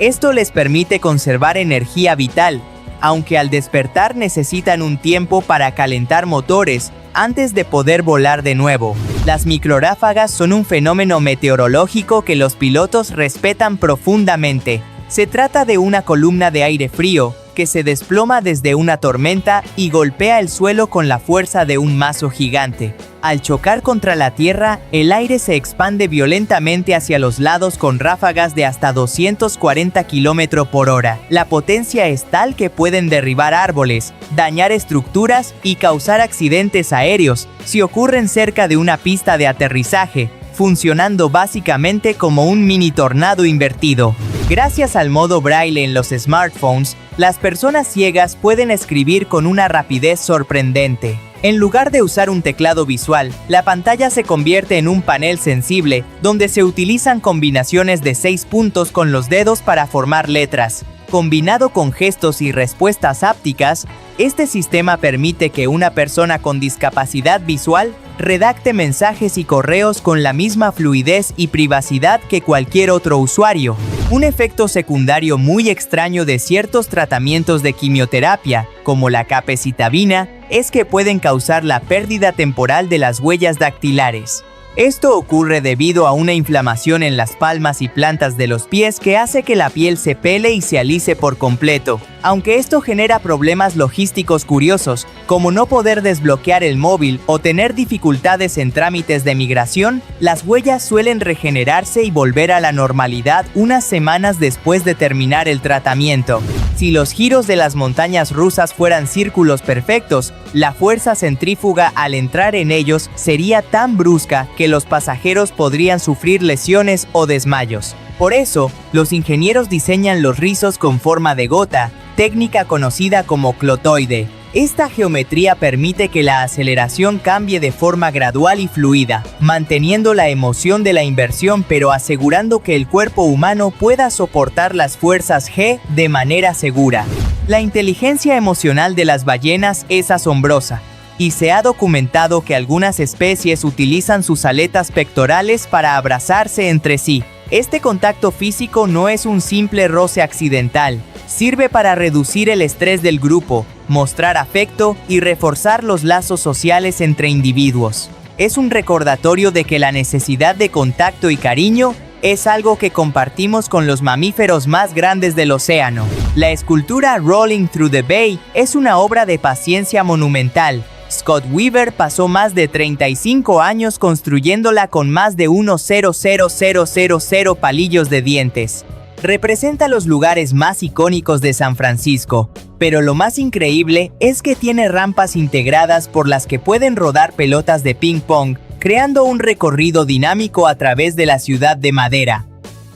Esto les permite conservar energía vital, aunque al despertar necesitan un tiempo para calentar motores antes de poder volar de nuevo. Las microráfagas son un fenómeno meteorológico que los pilotos respetan profundamente. Se trata de una columna de aire frío que se desploma desde una tormenta y golpea el suelo con la fuerza de un mazo gigante. Al chocar contra la tierra, el aire se expande violentamente hacia los lados con ráfagas de hasta 240 km por hora. La potencia es tal que pueden derribar árboles, dañar estructuras y causar accidentes aéreos si ocurren cerca de una pista de aterrizaje, funcionando básicamente como un mini tornado invertido. Gracias al modo braille en los smartphones, las personas ciegas pueden escribir con una rapidez sorprendente. En lugar de usar un teclado visual, la pantalla se convierte en un panel sensible, donde se utilizan combinaciones de 6 puntos con los dedos para formar letras. Combinado con gestos y respuestas hápticas, este sistema permite que una persona con discapacidad visual redacte mensajes y correos con la misma fluidez y privacidad que cualquier otro usuario. Un efecto secundario muy extraño de ciertos tratamientos de quimioterapia, como la capecitabina, es que pueden causar la pérdida temporal de las huellas dactilares. Esto ocurre debido a una inflamación en las palmas y plantas de los pies que hace que la piel se pele y se alise por completo. Aunque esto genera problemas logísticos curiosos, como no poder desbloquear el móvil o tener dificultades en trámites de migración, las huellas suelen regenerarse y volver a la normalidad unas semanas después de terminar el tratamiento. Si los giros de las montañas rusas fueran círculos perfectos, la fuerza centrífuga al entrar en ellos sería tan brusca que los pasajeros podrían sufrir lesiones o desmayos. Por eso, los ingenieros diseñan los rizos con forma de gota, técnica conocida como clotoide. Esta geometría permite que la aceleración cambie de forma gradual y fluida, manteniendo la emoción de la inversión pero asegurando que el cuerpo humano pueda soportar las fuerzas G de manera segura. La inteligencia emocional de las ballenas es asombrosa, y se ha documentado que algunas especies utilizan sus aletas pectorales para abrazarse entre sí. Este contacto físico no es un simple roce accidental, sirve para reducir el estrés del grupo, mostrar afecto y reforzar los lazos sociales entre individuos. Es un recordatorio de que la necesidad de contacto y cariño es algo que compartimos con los mamíferos más grandes del océano. La escultura Rolling Through the Bay es una obra de paciencia monumental. Scott Weaver pasó más de 35 años construyéndola con más de 1,00000 palillos de dientes. Representa los lugares más icónicos de San Francisco, pero lo más increíble es que tiene rampas integradas por las que pueden rodar pelotas de ping pong, creando un recorrido dinámico a través de la ciudad de madera.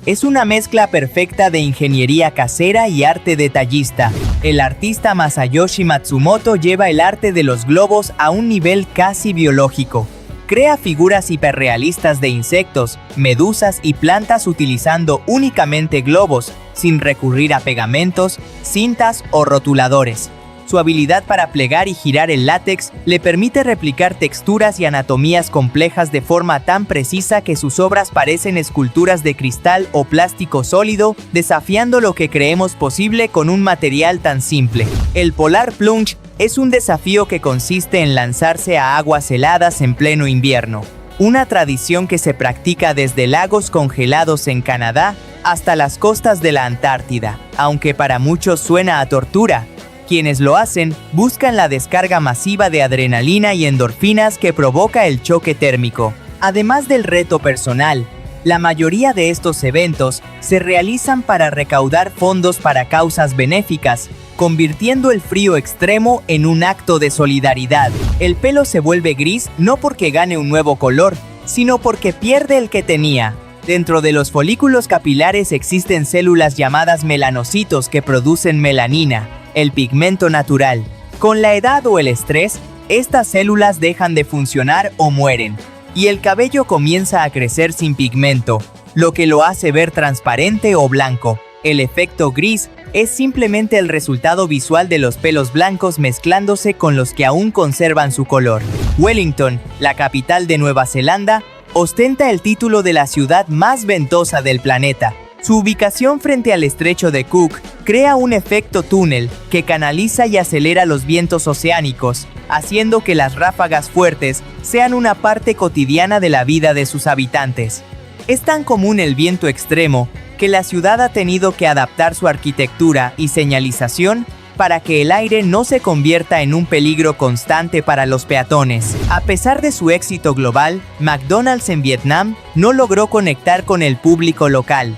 Es una mezcla perfecta de ingeniería casera y arte detallista. El artista Masayoshi Matsumoto lleva el arte de los globos a un nivel casi biológico. Crea figuras hiperrealistas de insectos, medusas y plantas utilizando únicamente globos, sin recurrir a pegamentos, cintas o rotuladores. Su habilidad para plegar y girar el látex le permite replicar texturas y anatomías complejas de forma tan precisa que sus obras parecen esculturas de cristal o plástico sólido, desafiando lo que creemos posible con un material tan simple. El Polar Plunge es un desafío que consiste en lanzarse a aguas heladas en pleno invierno. Una tradición que se practica desde lagos congelados en Canadá hasta las costas de la Antártida. Aunque para muchos suena a tortura, quienes lo hacen buscan la descarga masiva de adrenalina y endorfinas que provoca el choque térmico. Además del reto personal, la mayoría de estos eventos se realizan para recaudar fondos para causas benéficas, convirtiendo el frío extremo en un acto de solidaridad. El pelo se vuelve gris no porque gane un nuevo color, sino porque pierde el que tenía. Dentro de los folículos capilares existen células llamadas melanocitos que producen melanina, el pigmento natural. Con la edad o el estrés, estas células dejan de funcionar o mueren, y el cabello comienza a crecer sin pigmento, lo que lo hace ver transparente o blanco. El efecto gris es simplemente el resultado visual de los pelos blancos mezclándose con los que aún conservan su color. Wellington, la capital de Nueva Zelanda, ostenta el título de la ciudad más ventosa del planeta. Su ubicación frente al estrecho de Cook crea un efecto túnel que canaliza y acelera los vientos oceánicos, haciendo que las ráfagas fuertes sean una parte cotidiana de la vida de sus habitantes. Es tan común el viento extremo que la ciudad ha tenido que adaptar su arquitectura y señalización para que el aire no se convierta en un peligro constante para los peatones. A pesar de su éxito global, McDonald's en Vietnam no logró conectar con el público local.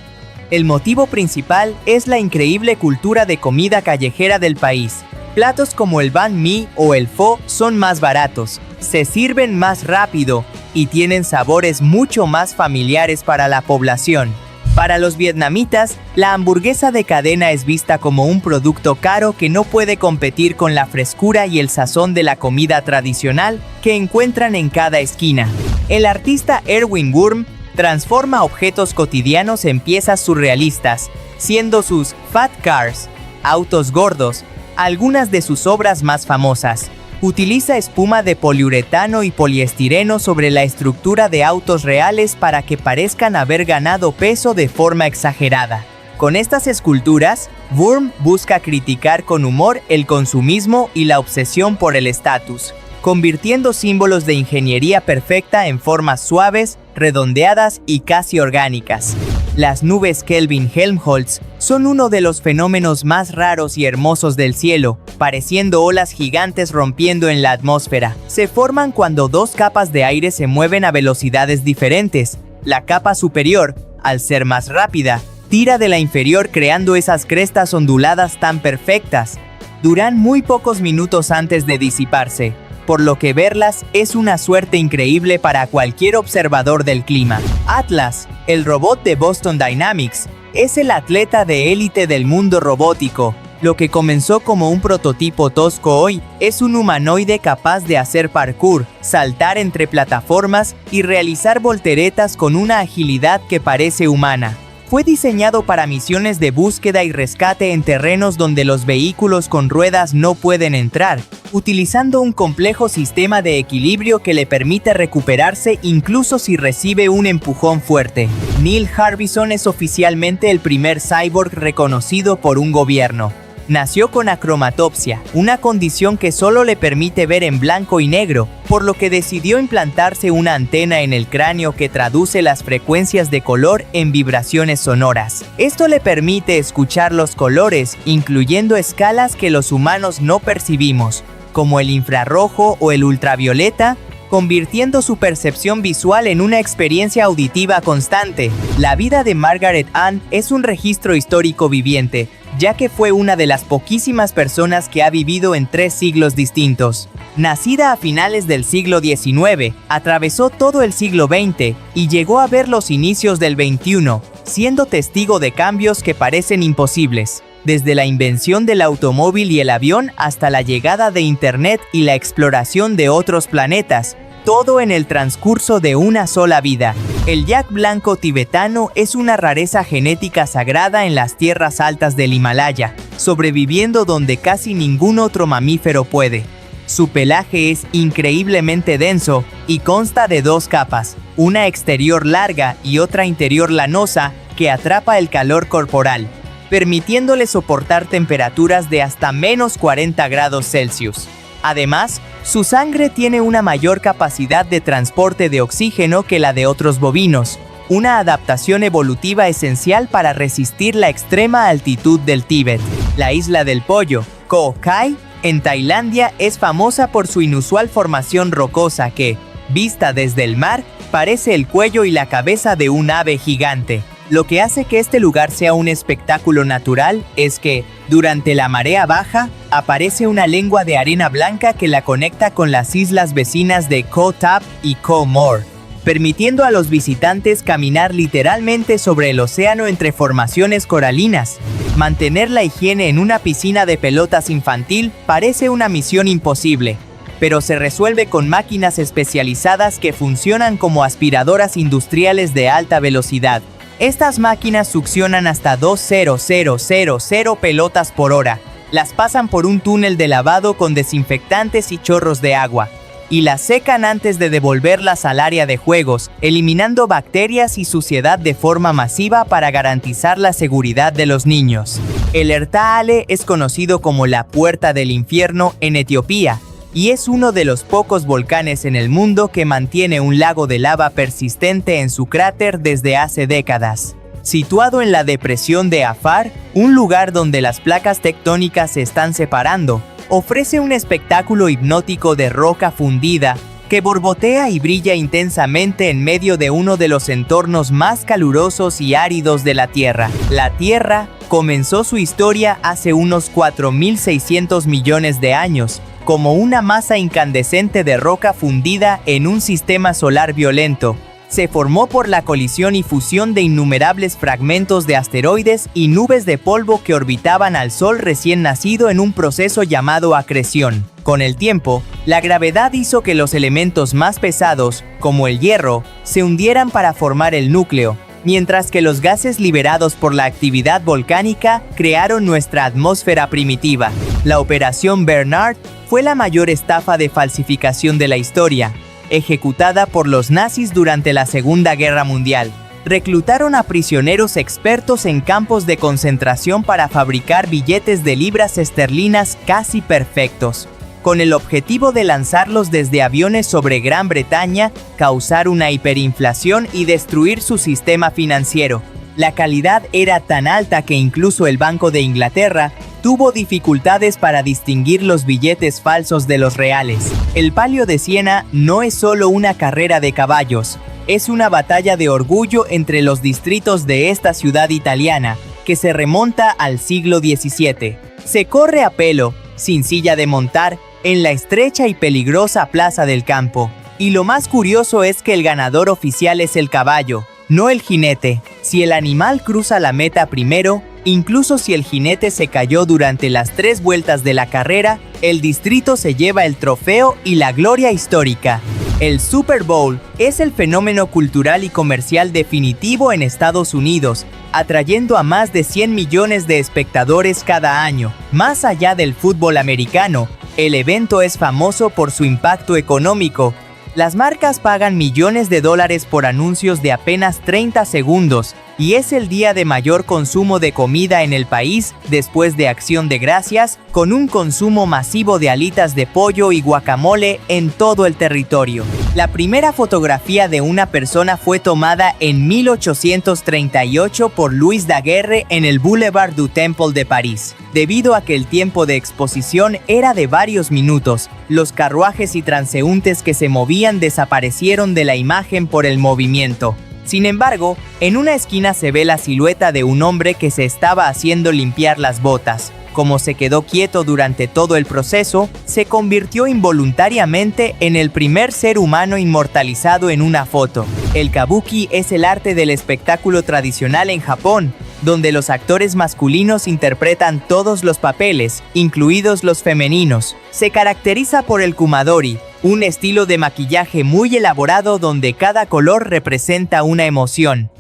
El motivo principal es la increíble cultura de comida callejera del país. Platos como el banh mi o el pho son más baratos, se sirven más rápido y tienen sabores mucho más familiares para la población. Para los vietnamitas, la hamburguesa de cadena es vista como un producto caro que no puede competir con la frescura y el sazón de la comida tradicional que encuentran en cada esquina. El artista Erwin Wurm transforma objetos cotidianos en piezas surrealistas, siendo sus Fat Cars, autos gordos, algunas de sus obras más famosas. Utiliza espuma de poliuretano y poliestireno sobre la estructura de autos reales para que parezcan haber ganado peso de forma exagerada. Con estas esculturas, Wurm busca criticar con humor el consumismo y la obsesión por el estatus, convirtiendo símbolos de ingeniería perfecta en formas suaves, redondeadas y casi orgánicas. Las nubes Kelvin-Helmholtz son uno de los fenómenos más raros y hermosos del cielo, pareciendo olas gigantes rompiendo en la atmósfera. Se forman cuando dos capas de aire se mueven a velocidades diferentes. La capa superior, al ser más rápida, tira de la inferior creando esas crestas onduladas tan perfectas. Duran muy pocos minutos antes de disiparse, por lo que verlas es una suerte increíble para cualquier observador del clima. Atlas, el robot de Boston Dynamics, es el atleta de élite del mundo robótico. Lo que comenzó como un prototipo tosco hoy es un humanoide capaz de hacer parkour, saltar entre plataformas y realizar volteretas con una agilidad que parece humana. Fue diseñado para misiones de búsqueda y rescate en terrenos donde los vehículos con ruedas no pueden entrar, utilizando un complejo sistema de equilibrio que le permite recuperarse incluso si recibe un empujón fuerte. Neil Harbison es oficialmente el primer cyborg reconocido por un gobierno. Nació con acromatopsia, una condición que solo le permite ver en blanco y negro, por lo que decidió implantarse una antena en el cráneo que traduce las frecuencias de color en vibraciones sonoras. Esto le permite escuchar los colores, incluyendo escalas que los humanos no percibimos, como el infrarrojo o el ultravioleta, convirtiendo su percepción visual en una experiencia auditiva constante. La vida de Margaret Ann es un registro histórico viviente, ya que fue una de las poquísimas personas que ha vivido en 3 siglos distintos. Nacida a finales del siglo XIX, atravesó todo el siglo XX y llegó a ver los inicios del XXI, siendo testigo de cambios que parecen imposibles. Desde la invención del automóvil y el avión hasta la llegada de Internet y la exploración de otros planetas, todo en el transcurso de una sola vida. El yak blanco tibetano es una rareza genética sagrada en las tierras altas del Himalaya, sobreviviendo donde casi ningún otro mamífero puede. Su pelaje es increíblemente denso y consta de dos capas, una exterior larga y otra interior lanosa que atrapa el calor corporal, permitiéndole soportar temperaturas de hasta menos 40 grados Celsius. Además, su sangre tiene una mayor capacidad de transporte de oxígeno que la de otros bovinos, una adaptación evolutiva esencial para resistir la extrema altitud del Tíbet. La isla del pollo, Koh Khai, en Tailandia, es famosa por su inusual formación rocosa que, vista desde el mar, parece el cuello y la cabeza de un ave gigante. Lo que hace que este lugar sea un espectáculo natural es que, durante la marea baja, aparece una lengua de arena blanca que la conecta con las islas vecinas de Koh Tap y Koh Moor, permitiendo a los visitantes caminar literalmente sobre el océano entre formaciones coralinas. Mantener la higiene en una piscina de pelotas infantil parece una misión imposible, pero se resuelve con máquinas especializadas que funcionan como aspiradoras industriales de alta velocidad. Estas máquinas succionan hasta 2,000 pelotas por hora, las pasan por un túnel de lavado con desinfectantes y chorros de agua, y las secan antes de devolverlas al área de juegos, eliminando bacterias y suciedad de forma masiva para garantizar la seguridad de los niños. El Ertaale es conocido como la Puerta del Infierno en Etiopía, y es uno de los pocos volcanes en el mundo que mantiene un lago de lava persistente en su cráter desde hace décadas. Situado en la depresión de Afar, un lugar donde las placas tectónicas se están separando, ofrece un espectáculo hipnótico de roca fundida que borbotea y brilla intensamente en medio de uno de los entornos más calurosos y áridos de la Tierra. La Tierra comenzó su historia hace unos 4.600 millones de años, como una masa incandescente de roca fundida en un sistema solar violento. Se formó por la colisión y fusión de innumerables fragmentos de asteroides y nubes de polvo que orbitaban al Sol recién nacido en un proceso llamado acreción. Con el tiempo, la gravedad hizo que los elementos más pesados, como el hierro, se hundieran para formar el núcleo, mientras que los gases liberados por la actividad volcánica crearon nuestra atmósfera primitiva. La Operación Bernard fue la mayor estafa de falsificación de la historia, ejecutada por los nazis durante la Segunda Guerra Mundial. Reclutaron a prisioneros expertos en campos de concentración para fabricar billetes de libras esterlinas casi perfectos, con el objetivo de lanzarlos desde aviones sobre Gran Bretaña, causar una hiperinflación y destruir su sistema financiero. La calidad era tan alta que incluso el Banco de Inglaterra tuvo dificultades para distinguir los billetes falsos de los reales. El Palio de Siena no es solo una carrera de caballos, es una batalla de orgullo entre los distritos de esta ciudad italiana, que se remonta al siglo XVII. Se corre a pelo, sin silla de montar, en la estrecha y peligrosa Plaza del Campo. Y lo más curioso es que el ganador oficial es el caballo, no el jinete. Si el animal cruza la meta primero, incluso si el jinete se cayó durante las 3 vueltas de la carrera, el distrito se lleva el trofeo y la gloria histórica. El Super Bowl es el fenómeno cultural y comercial definitivo en Estados Unidos, atrayendo a más de 100 millones de espectadores cada año. Más allá del fútbol americano, el evento es famoso por su impacto económico. Las marcas pagan millones de dólares por anuncios de apenas 30 segundos, y es el día de mayor consumo de comida en el país después de Acción de Gracias, con un consumo masivo de alitas de pollo y guacamole en todo el territorio. La primera fotografía de una persona fue tomada en 1838 por Louis Daguerre en el Boulevard du Temple de París. Debido a que el tiempo de exposición era de varios minutos, los carruajes y transeúntes que se movían desaparecieron de la imagen por el movimiento. Sin embargo, en una esquina se ve la silueta de un hombre que se estaba haciendo limpiar las botas. Como se quedó quieto durante todo el proceso, se convirtió involuntariamente en el primer ser humano inmortalizado en una foto. El kabuki es el arte del espectáculo tradicional en Japón, donde los actores masculinos interpretan todos los papeles, incluidos los femeninos. Se caracteriza por el kumadori, un estilo de maquillaje muy elaborado donde cada color representa una emoción.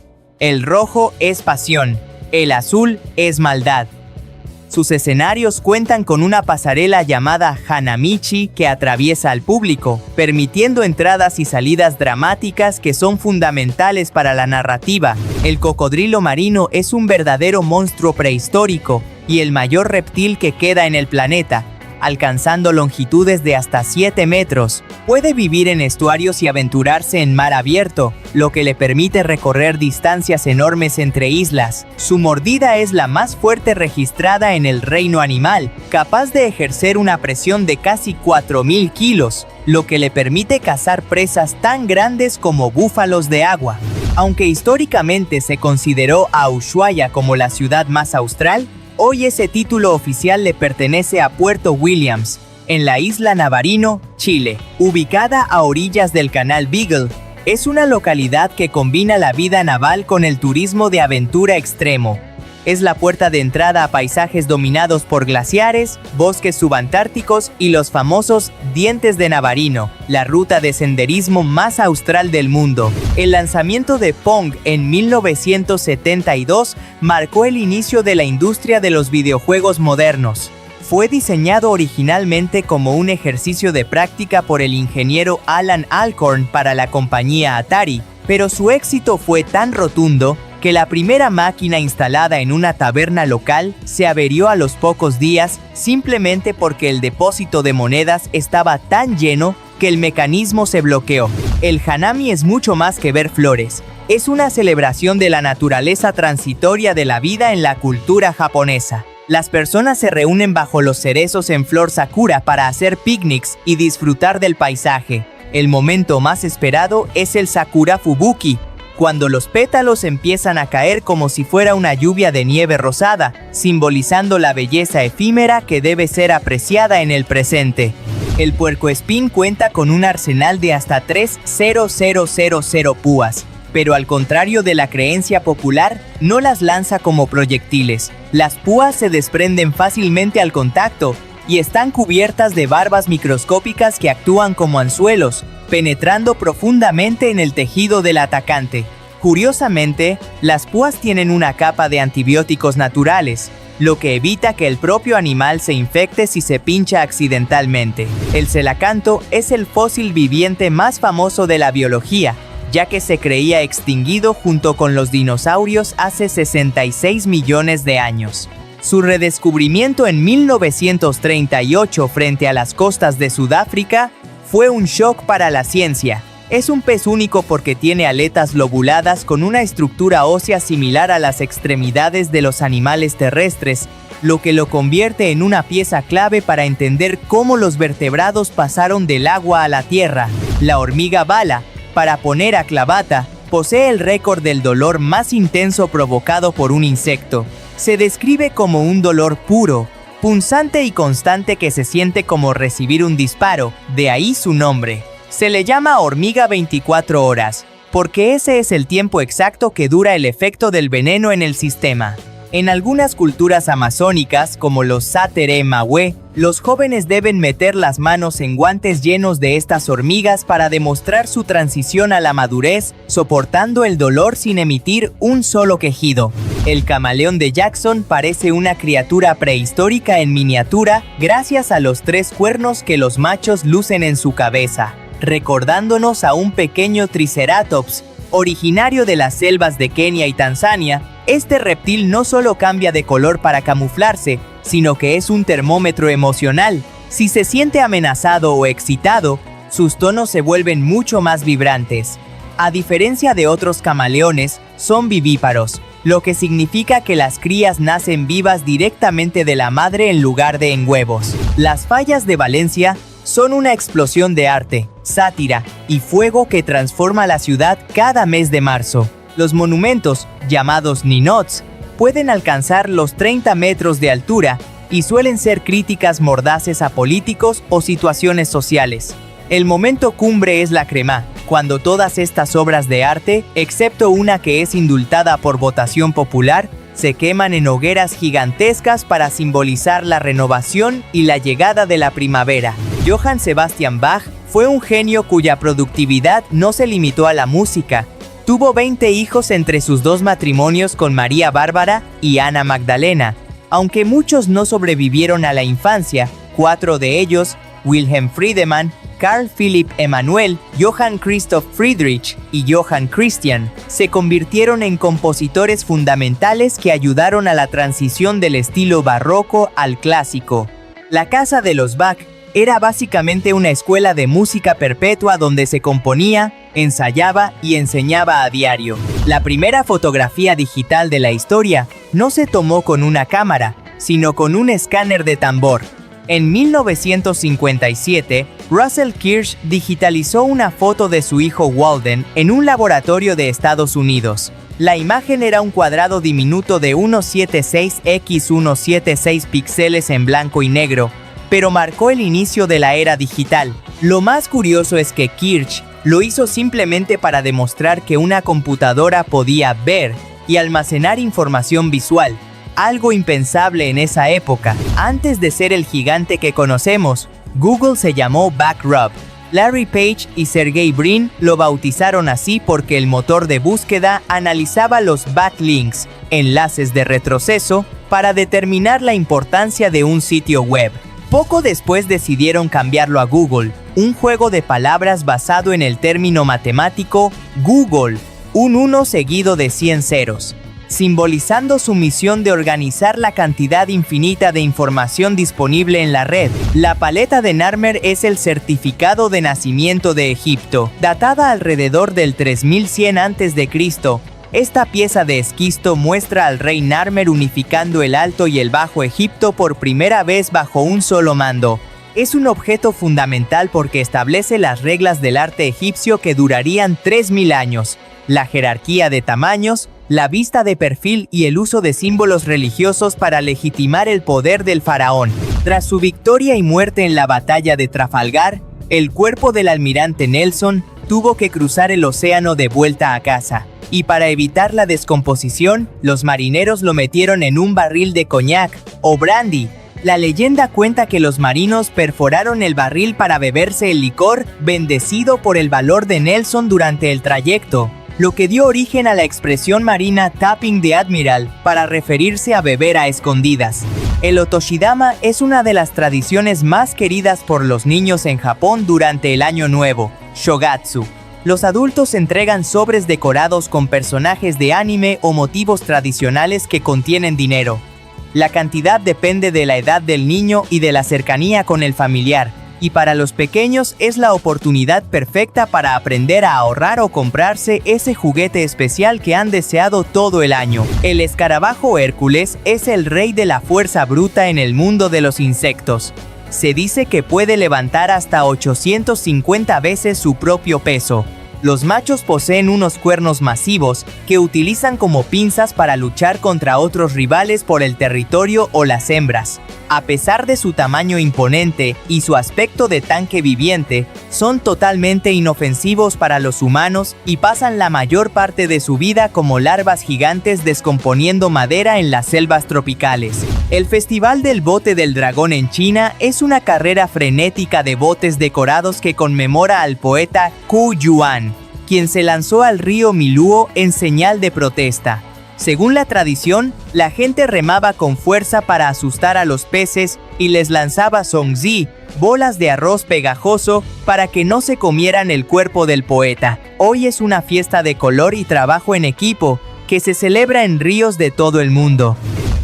El rojo es pasión, el azul es maldad. Sus escenarios cuentan con una pasarela llamada Hanamichi que atraviesa al público, permitiendo entradas y salidas dramáticas que son fundamentales para la narrativa. El cocodrilo marino es un verdadero monstruo prehistórico y el mayor reptil que queda en el planeta, alcanzando longitudes de hasta 7 metros. Puede vivir en estuarios y aventurarse en mar abierto, lo que le permite recorrer distancias enormes entre islas. Su mordida es la más fuerte registrada en el reino animal, capaz de ejercer una presión de casi 4.000 kilos, lo que le permite cazar presas tan grandes como búfalos de agua. Aunque históricamente se consideró a Ushuaia como la ciudad más austral, hoy ese título oficial le pertenece a Puerto Williams, en la isla Navarino, Chile. Ubicada a orillas del canal Beagle, es una localidad que combina la vida naval con el turismo de aventura extremo. Es la puerta de entrada a paisajes dominados por glaciares, bosques subantárticos y los famosos Dientes de Navarino, la ruta de senderismo más austral del mundo. El lanzamiento de Pong en 1972 marcó el inicio de la industria de los videojuegos modernos. Fue diseñado originalmente como un ejercicio de práctica por el ingeniero Alan Alcorn para la compañía Atari, pero su éxito fue tan rotundo que la primera máquina instalada en una taberna local se averió a los pocos días simplemente porque el depósito de monedas estaba tan lleno que el mecanismo se bloqueó. El Hanami es mucho más que ver flores. Es una celebración de la naturaleza transitoria de la vida en la cultura japonesa. Las personas se reúnen bajo los cerezos en flor sakura para hacer picnics y disfrutar del paisaje. El momento más esperado es el Sakura Fubuki, cuando los pétalos empiezan a caer como si fuera una lluvia de nieve rosada, simbolizando la belleza efímera que debe ser apreciada en el presente. El puercoespín cuenta con un arsenal de hasta 3.000 púas, pero al contrario de la creencia popular, no las lanza como proyectiles. Las púas se desprenden fácilmente al contacto y están cubiertas de barbas microscópicas que actúan como anzuelos, penetrando profundamente en el tejido del atacante. Curiosamente, las púas tienen una capa de antibióticos naturales, lo que evita que el propio animal se infecte si se pincha accidentalmente. El celacanto es el fósil viviente más famoso de la biología, ya que se creía extinguido junto con los dinosaurios hace 66 millones de años. Su redescubrimiento en 1938 frente a las costas de Sudáfrica fue un shock para la ciencia. Es un pez único porque tiene aletas lobuladas con una estructura ósea similar a las extremidades de los animales terrestres, lo que lo convierte en una pieza clave para entender cómo los vertebrados pasaron del agua a la tierra. La hormiga bala, para poner a clavata, posee el récord del dolor más intenso provocado por un insecto. Se describe como un dolor puro, punzante y constante que se siente como recibir un disparo, de ahí su nombre. Se le llama hormiga 24 horas, porque ese es el tiempo exacto que dura el efecto del veneno en el sistema. En algunas culturas amazónicas, como los Satere Mawe, los jóvenes deben meter las manos en guantes llenos de estas hormigas para demostrar su transición a la madurez, soportando el dolor sin emitir un solo quejido. El camaleón de Jackson parece una criatura prehistórica en miniatura gracias a los 3 cuernos que los machos lucen en su cabeza, recordándonos a un pequeño triceratops, originario de las selvas de Kenia y Tanzania. Este reptil no solo cambia de color para camuflarse, sino que es un termómetro emocional. Si se siente amenazado o excitado, sus tonos se vuelven mucho más vibrantes. A diferencia de otros camaleones, son vivíparos, lo que significa que las crías nacen vivas directamente de la madre en lugar de en huevos. Las fallas de Valencia son una explosión de arte, sátira y fuego que transforma la ciudad cada mes de marzo. Los monumentos, llamados ninots, pueden alcanzar los 30 metros de altura y suelen ser críticas mordaces a políticos o situaciones sociales. El momento cumbre es la crema, cuando todas estas obras de arte, excepto una que es indultada por votación popular, se queman en hogueras gigantescas para simbolizar la renovación y la llegada de la primavera. Johann Sebastian Bach fue un genio cuya productividad no se limitó a la música. Tuvo 20 hijos entre sus 2 matrimonios con María Bárbara y Ana Magdalena. Aunque muchos no sobrevivieron a la infancia, 4 de ellos, Wilhelm Friedemann, Carl Philipp Emanuel, Johann Christoph Friedrich y Johann Christian, se convirtieron en compositores fundamentales que ayudaron a la transición del estilo barroco al clásico. La casa de los Bach era básicamente una escuela de música perpetua donde se componía, ensayaba y enseñaba a diario. La primera fotografía digital de la historia no se tomó con una cámara, sino con un escáner de tambor. En 1957, Russell Kirsch digitalizó una foto de su hijo Walden en un laboratorio de Estados Unidos. La imagen era un cuadrado diminuto de 176 x 176 píxeles en blanco y negro, pero marcó el inicio de la era digital. Lo más curioso es que Kirsch lo hizo simplemente para demostrar que una computadora podía ver y almacenar información visual, algo impensable en esa época. Antes de ser el gigante que conocemos, Google se llamó Backrub. Larry Page y Sergey Brin lo bautizaron así porque el motor de búsqueda analizaba los backlinks, enlaces de retroceso, para determinar la importancia de un sitio web. Poco después decidieron cambiarlo a Google, un juego de palabras basado en el término matemático Google, un 1 seguido de 100 ceros, simbolizando su misión de organizar la cantidad infinita de información disponible en la red. La paleta de Narmer es el certificado de nacimiento de Egipto, datada alrededor del 3100 a.C. Esta pieza de esquisto muestra al rey Narmer unificando el Alto y el Bajo Egipto por primera vez bajo un solo mando. Es un objeto fundamental porque establece las reglas del arte egipcio que durarían 3000 años, la jerarquía de tamaños, la vista de perfil y el uso de símbolos religiosos para legitimar el poder del faraón. Tras su victoria y muerte en la batalla de Trafalgar, el cuerpo del almirante Nelson tuvo que cruzar el océano de vuelta a casa, y para evitar la descomposición, los marineros lo metieron en un barril de coñac o brandy. La leyenda cuenta que los marinos perforaron el barril para beberse el licor, bendecido por el valor de Nelson durante el trayecto, lo que dio origen a la expresión marina tapping the admiral, para referirse a beber a escondidas. El otoshidama es una de las tradiciones más queridas por los niños en Japón durante el Año Nuevo, Shogatsu. Los adultos entregan sobres decorados con personajes de anime o motivos tradicionales que contienen dinero. La cantidad depende de la edad del niño y de la cercanía con el familiar, y para los pequeños es la oportunidad perfecta para aprender a ahorrar o comprarse ese juguete especial que han deseado todo el año. El escarabajo Hércules es el rey de la fuerza bruta en el mundo de los insectos. Se dice que puede levantar hasta 850 veces su propio peso. Los machos poseen unos cuernos masivos que utilizan como pinzas para luchar contra otros rivales por el territorio o las hembras. A pesar de su tamaño imponente y su aspecto de tanque viviente, son totalmente inofensivos para los humanos y pasan la mayor parte de su vida como larvas gigantes descomponiendo madera en las selvas tropicales. El Festival del Bote del Dragón en China es una carrera frenética de botes decorados que conmemora al poeta Qu Yuan, quien se lanzó al río Miluo en señal de protesta. Según la tradición, la gente remaba con fuerza para asustar a los peces y les lanzaba songzi, bolas de arroz pegajoso, para que no se comieran el cuerpo del poeta. Hoy es una fiesta de color y trabajo en equipo, que se celebra en ríos de todo el mundo.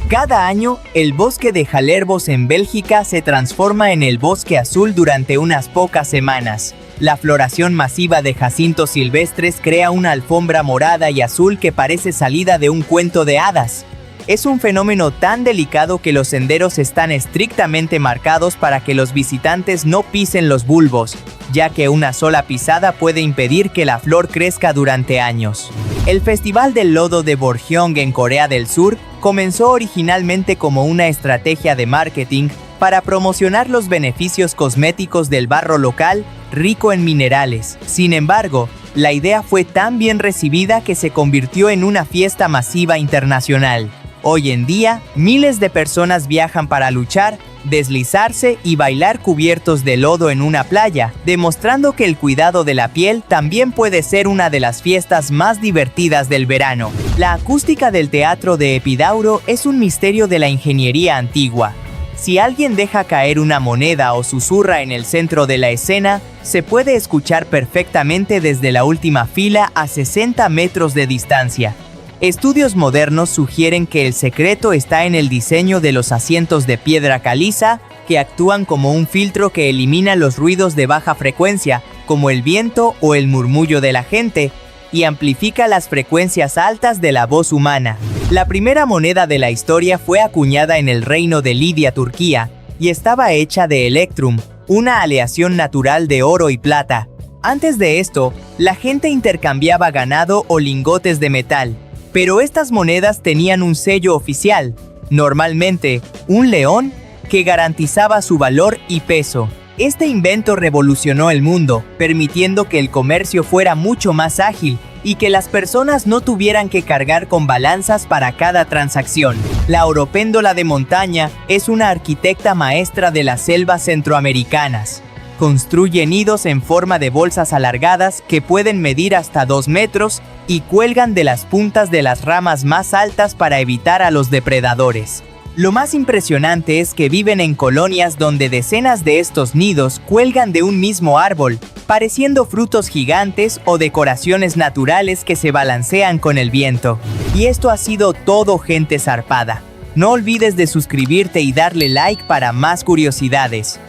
Cada año, el bosque de Jalerbos en Bélgica se transforma en el bosque azul durante unas pocas semanas. La floración masiva de jacintos silvestres crea una alfombra morada y azul que parece salida de un cuento de hadas. Es un fenómeno tan delicado que los senderos están estrictamente marcados para que los visitantes no pisen los bulbos, ya que una sola pisada puede impedir que la flor crezca durante años. El Festival del Lodo de Borgyeong en Corea del Sur comenzó originalmente como una estrategia de marketing para promocionar los beneficios cosméticos del barro local, rico en minerales. Sin embargo, la idea fue tan bien recibida que se convirtió en una fiesta masiva internacional. Hoy en día, miles de personas viajan para luchar, deslizarse y bailar cubiertos de lodo en una playa, demostrando que el cuidado de la piel también puede ser una de las fiestas más divertidas del verano. La acústica del teatro de Epidauro es un misterio de la ingeniería antigua. Si alguien deja caer una moneda o susurra en el centro de la escena, se puede escuchar perfectamente desde la última fila a 60 metros de distancia. Estudios modernos sugieren que el secreto está en el diseño de los asientos de piedra caliza, que actúan como un filtro que elimina los ruidos de baja frecuencia, como el viento o el murmullo de la gente, y amplifica las frecuencias altas de la voz humana. La primera moneda de la historia fue acuñada en el reino de Lidia, Turquía, y estaba hecha de electrum, una aleación natural de oro y plata. Antes de esto, la gente intercambiaba ganado o lingotes de metal. Pero estas monedas tenían un sello oficial, normalmente un león, que garantizaba su valor y peso. Este invento revolucionó el mundo, permitiendo que el comercio fuera mucho más ágil y que las personas no tuvieran que cargar con balanzas para cada transacción. La oropéndola de montaña es una arquitecta maestra de las selvas centroamericanas. Construye nidos en forma de bolsas alargadas que pueden medir hasta 2 metros y cuelgan de las puntas de las ramas más altas para evitar a los depredadores. Lo más impresionante es que viven en colonias donde decenas de estos nidos cuelgan de un mismo árbol, pareciendo frutos gigantes o decoraciones naturales que se balancean con el viento. Y esto ha sido todo, gente zarpada. No olvides de suscribirte y darle like para más curiosidades.